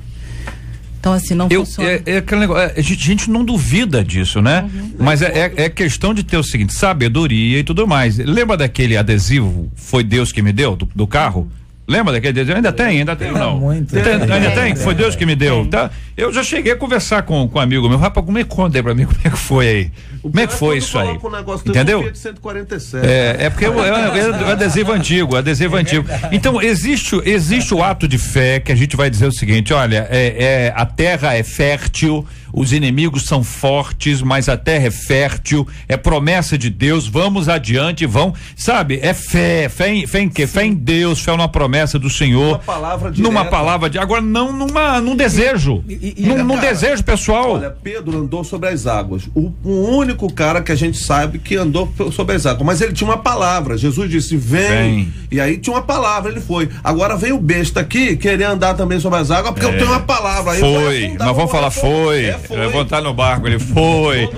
Então, assim, não funciona.
Aquele negócio, a gente não duvida disso, né? Mas é questão de ter o seguinte, sabedoria e tudo mais. Lembra daquele adesivo, foi Deus que me deu, do carro? Lembra daquele adesivo? Ainda tem não? Ainda tem? Foi Deus que me deu, tá? Eu já cheguei a conversar com um amigo meu, rapaz, como é que conta aí pra mim, como é que foi aí? Como é que foi isso aí? Entendeu?
De 147.
É porque é adesivo antigo, Então, existe o ato de fé que a gente vai dizer o seguinte, olha, a terra é fértil, os inimigos são fortes, mas a terra é fértil, é promessa de Deus, vamos adiante, sabe, é fé em quê? Fé em Deus, fé numa promessa do Senhor, numa palavra de, agora não num desejo, num desejo pessoal.
Olha, Pedro andou sobre as águas, o único cara que a gente sabe que andou sobre as águas, mas ele tinha uma palavra, Jesus disse, vem. E aí tinha uma palavra, ele foi. Agora vem o besta aqui, querer andar também sobre as águas, porque eu tenho uma palavra. Aí
nós vamos falar, levantar no barco, ele foi.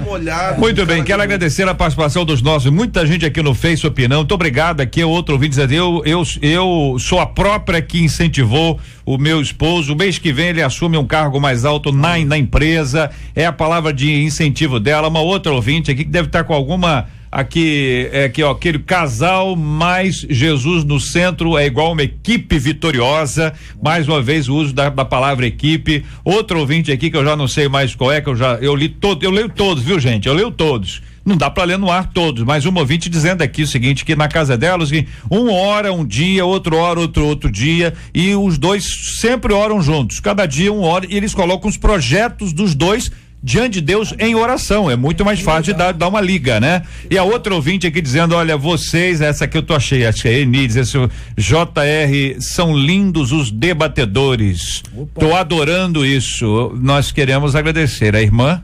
Muito bem, quero agradecer a participação dos nossos, muita gente aqui no Face opinando, muito obrigado aqui, outro ouvinte dizendo, eu sou a própria que incentivou o meu esposo, o mês que vem ele assume um cargo mais alto na empresa, é a palavra de incentivo dela. Uma outra ouvinte aqui que deve estar com alguma aquele casal mais Jesus no centro é igual uma equipe vitoriosa. Mais uma vez o uso da palavra equipe. Outro ouvinte aqui que eu já não sei mais qual é, que eu leio todos, viu, gente? Eu leio todos. Não dá para ler no ar todos, mas uma ouvinte dizendo aqui o seguinte, que na casa delas, um ora um dia, outro ora outro dia, e os dois sempre oram juntos, cada dia um ora, e eles colocam os projetos dos dois diante de Deus em oração, é muito mais fácil de dar uma liga, né? E a outra ouvinte aqui dizendo, olha, vocês, essa aqui eu tô achei, acho que é Enides, esse JR, são lindos os debatedores. Tô adorando isso. Nós queremos agradecer a irmã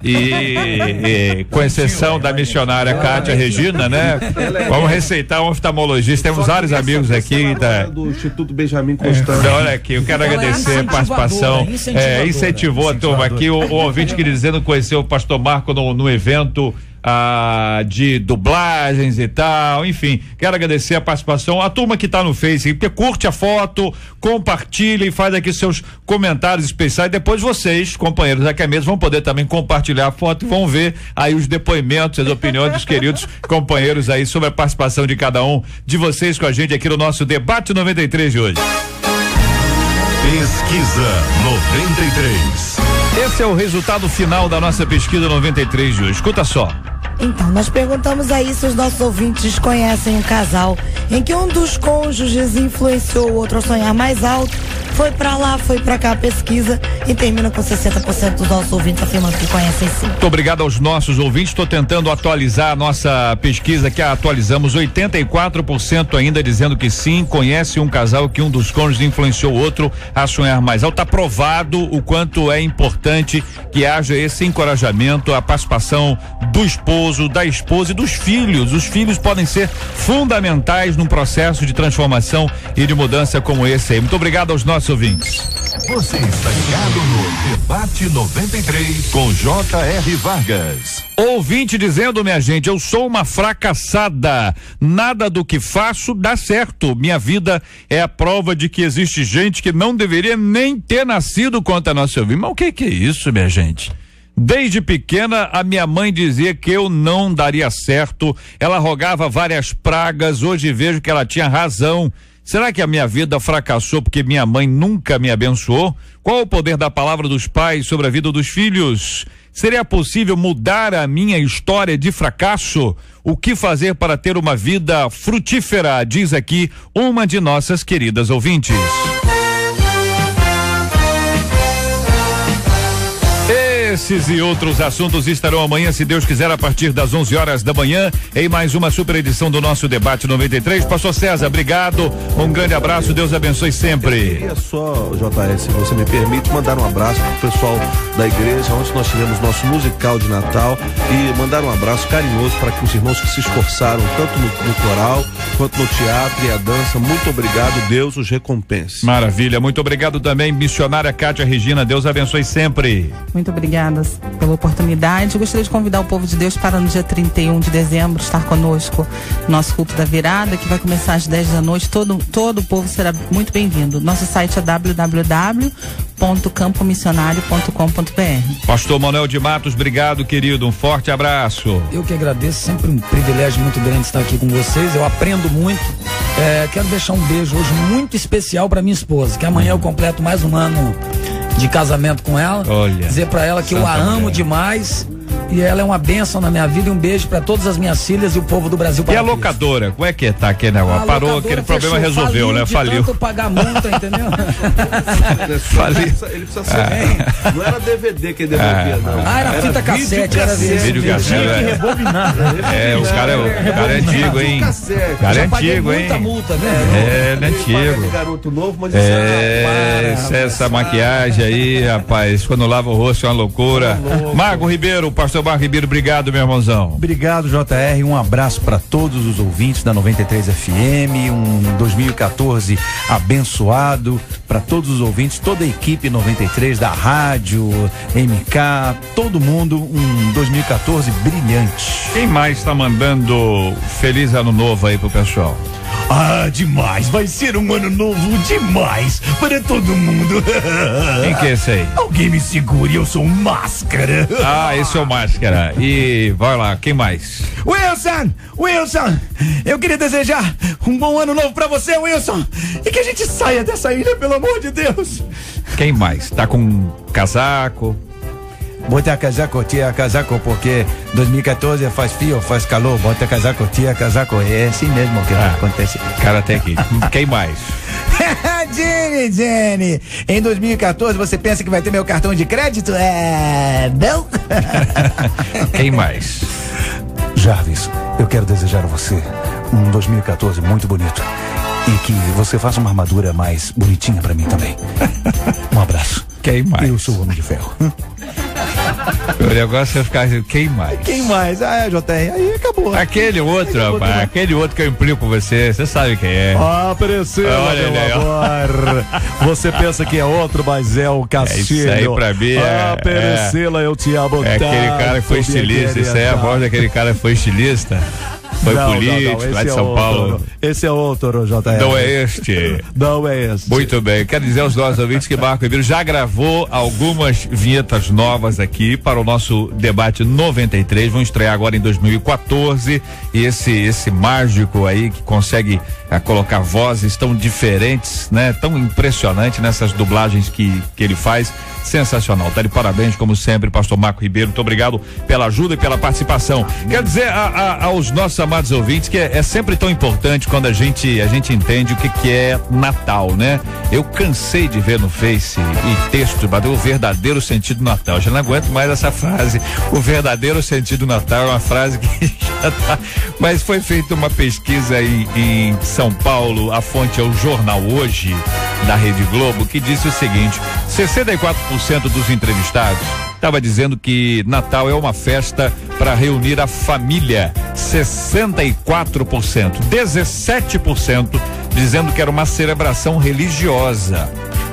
e com exceção da missionária Cátia Regina, né? Vamos receitar um oftalmologista. Temos vários amigos aqui
do Instituto Benjamin Constant.
Olha aqui, eu quero agradecer a participação. Incentivou a turma aqui. O ouvinte que dizendo que conheceu o pastor Marco no evento de dublagens e tal, enfim, quero agradecer a participação, a turma que tá no Face, porque curte a foto, compartilha e faz aqui seus comentários especiais, depois vocês, companheiros aqui mesmo, vão poder também compartilhar a foto e vão ver aí os depoimentos, as opiniões dos queridos companheiros aí sobre a participação de cada um de vocês com a gente aqui no nosso Debate 93 de hoje.
Pesquisa 93.
Esse é o resultado final da nossa pesquisa 93 de hoje. Escuta só.
Então, nós perguntamos aí se os nossos ouvintes conhecem um casal em que um dos cônjuges influenciou o outro a sonhar mais alto. Foi pra lá, foi pra cá a pesquisa e termina com 60% dos nossos ouvintes afirmando que conhecem sim.
Muito obrigado aos nossos ouvintes. Estou tentando atualizar a nossa pesquisa, que atualizamos 84% ainda dizendo que sim, conhece um casal que um dos cônjuges influenciou o outro a sonhar mais alto. Está provado o quanto é importante que haja esse encorajamento, a participação do esposo, da esposa e dos filhos. Os filhos podem ser fundamentais num processo de transformação e de mudança como esse aí. Muito obrigado aos nossos ouvintes.
Você está ligado no Debate 93 com J.R. Vargas.
Ouvinte dizendo, minha gente, eu sou uma fracassada, nada do que faço dá certo, minha vida é a prova de que existe gente que não deveria nem ter nascido, contra nosso ouvinte. Mas o que é isso, minha gente? Desde pequena, a minha mãe dizia que eu não daria certo, ela rogava várias pragas, hoje vejo que ela tinha razão. Será que a minha vida fracassou porque minha mãe nunca me abençoou? Qual o poder da palavra dos pais sobre a vida dos filhos? Seria possível mudar a minha história de fracasso? O que fazer para ter uma vida frutífera? Diz aqui uma de nossas queridas ouvintes. Esses e outros assuntos estarão amanhã, se Deus quiser, a partir das 11 horas da manhã, em mais uma super edição do nosso Debate 93. Pastor César, obrigado, um grande abraço, Deus abençoe sempre.
Eu queria só, JR, se você me permite, mandar um abraço pro pessoal da igreja, onde nós tivemos nosso musical de Natal, e mandar um abraço carinhoso para os irmãos que se esforçaram, tanto no coral, quanto no teatro e a dança. Muito obrigado, Deus os recompense.
Maravilha, muito obrigado também, missionária Cátia Regina, Deus abençoe sempre.
Muito obrigada pela oportunidade. Eu gostaria de convidar o povo de Deus para no dia 31 de dezembro estar conosco no nosso culto da virada, que vai começar às 10 da noite. Todo o povo será muito bem-vindo. Nosso site é www.campomissionario.com.br.
Pastor Manuel de Matos, obrigado, querido, um forte abraço.
Eu que agradeço, sempre um privilégio muito grande estar aqui com vocês, eu aprendo muito. Quero deixar um beijo hoje muito especial para minha esposa, que amanhã eu completo mais um ano de casamento com ela.
Olha,
dizer pra ela que eu a amo demais e ela é uma bênção na minha vida, e um beijo pra todas as minhas filhas e o povo do Brasil.
E a locadora, como é que tá aquele negócio? Parou, aquele problema resolveu, né? Faliu.
Tanto pagar multa, entendeu?
Faliu. Ele precisa ser não era DVD que ele devolvia, não.
Era fita cassete, era
vídeo cassete. O cara é antigo, hein? O cara é antigo, hein?
Muita multa, né?
Ele é antigo.
Garoto novo, mas
essa maquiagem aí, rapaz, quando lava o rosto é uma loucura. Marco Ribeiro, pastor Marco Ribeiro, obrigado, meu irmãozão.
Obrigado, JR, um abraço para todos os ouvintes da 93 FM, um 2014 abençoado para todos os ouvintes, toda a equipe 93 da rádio, MK, todo mundo, um 2014 brilhante.
Quem mais está mandando feliz ano novo aí pro pessoal?
Demais, vai ser um ano novo demais para todo mundo.
Quem que é esse aí?
Alguém me segure, eu sou um Máscara.
Esse é o Máscara. E vai lá, quem mais?
Wilson, eu queria desejar um bom ano novo pra você, Wilson, e que a gente saia dessa ilha, pelo amor de Deus.
Quem mais? Tá com casaco?
Bota casaco, tia, casaco, porque 2014 faz frio, faz calor, bota casaco, tia, casaco, é assim mesmo que acontece.
Cara, até aqui. Quem mais?
Jenny, em 2014 você pensa que vai ter meu cartão de crédito? Não?
Quem mais?
Jarvis, eu quero desejar a você um 2014 muito bonito e que você faça uma armadura mais bonitinha pra mim também. Um abraço.
Quem mais?
Eu sou o Homem de Ferro.
O negócio é ficar assim, quem mais?
Quem mais? Ah, JR, aí acabou.
Aquele outro, rapaz, aquele outro que eu implico com você sabe quem é.
Ah, Priscila, meu amor. Você pensa que é outro, mas é o Castilho.
Isso aí pra mim
Priscila, eu te amo
tanto. Aquele cara que foi estilista, isso aí é a voz daquele cara que foi estilista. Foi político, lá de São Paulo.
Esse é outro, JR.
Não é este.
Não é este.
Muito bem. Quero dizer aos nossos ouvintes que Marco Ribeiro já gravou algumas vinhetas novas aqui para o nosso debate 93. Vão estrear agora em 2014. E esse mágico aí que consegue colocar vozes tão diferentes, né? Tão impressionante nessas dublagens que ele faz. Sensacional. Tá de parabéns, como sempre, pastor Marco Ribeiro. Muito obrigado pela ajuda e pela participação. Quero dizer aos nossos amados ouvintes que é sempre tão importante quando a gente entende o que é Natal, né? Eu cansei de ver no Face e texto, o verdadeiro sentido do Natal. Eu já não aguento mais essa frase. O verdadeiro sentido do Natal é uma frase que já tá. Mas foi feita uma pesquisa em São Paulo, a fonte é o Jornal Hoje, da Rede Globo, que disse o seguinte: 64% dos entrevistados estava dizendo que Natal é uma festa para reunir a família. 64%. 17% dizendo que era uma celebração religiosa.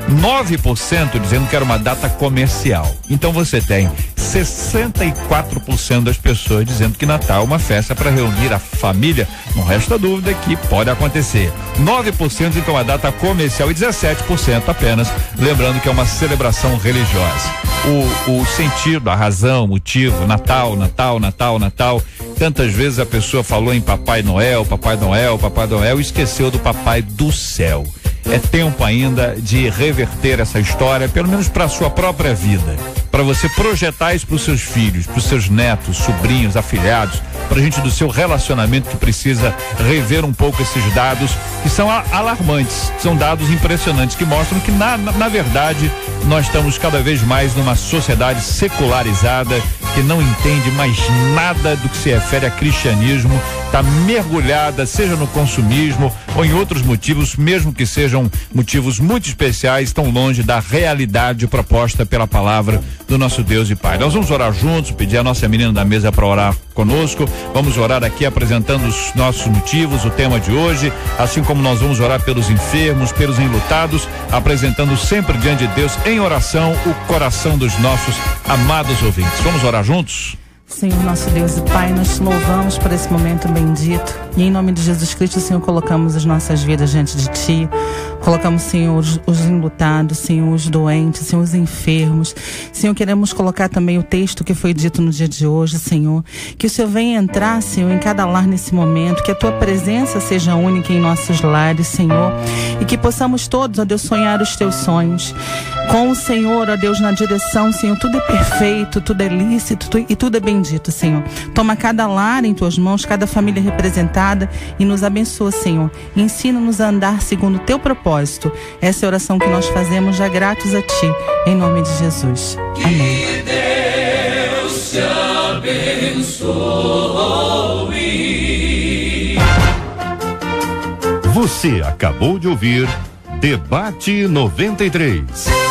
9% dizendo que era uma data comercial. Então você tem 64% das pessoas dizendo que Natal é uma festa para reunir a família. Não resta dúvida que pode acontecer. 9% dizem que é uma data comercial e 17% apenas lembrando que é uma celebração religiosa. O sentido, a razão, o motivo, Natal. Tantas vezes a pessoa falou em Papai Noel e esqueceu do Papai do Céu. É tempo ainda de reverter essa história, pelo menos para a sua própria vida, para você projetar isso para os seus filhos, para os seus netos, sobrinhos, afilhados, para gente do seu relacionamento que precisa rever um pouco esses dados que são alarmantes, são dados impressionantes que mostram que na verdade nós estamos cada vez mais numa sociedade secularizada que não entende mais nada do que se refere a cristianismo, está mergulhada, seja no consumismo ou em outros motivos, mesmo que sejam motivos muito especiais, tão longe da realidade proposta pela palavra do nosso Deus e Pai. Nós vamos orar juntos, pedir a nossa menina da mesa para orar conosco, vamos orar aqui apresentando os nossos motivos, o tema de hoje, assim como nós vamos orar pelos enfermos, pelos enlutados, apresentando sempre diante de Deus em oração o coração dos nossos amados ouvintes. Vamos orar juntos?
Senhor nosso Deus e Pai, nós te louvamos por esse momento bendito e em nome de Jesus Cristo, Senhor, colocamos as nossas vidas diante de Ti, colocamos, Senhor, os enlutados, Senhor, os doentes, Senhor, os enfermos, Senhor, queremos colocar também o texto que foi dito no dia de hoje, Senhor, que o Senhor venha entrar, Senhor, em cada lar nesse momento, que a Tua presença seja única em nossos lares, Senhor, e que possamos todos, ó Deus, sonhar os Teus sonhos, com o Senhor, ó Deus, na direção, Senhor, tudo é perfeito, tudo é lícito e tudo é bendito, Senhor. Toma cada lar em Tuas mãos, cada família representada e nos abençoa, Senhor. Ensina-nos a andar segundo o Teu propósito. Essa é a oração que nós fazemos já gratos a Ti, em nome de Jesus. Amém.
Que Deus te abençoe. Você acabou de ouvir Debate 93.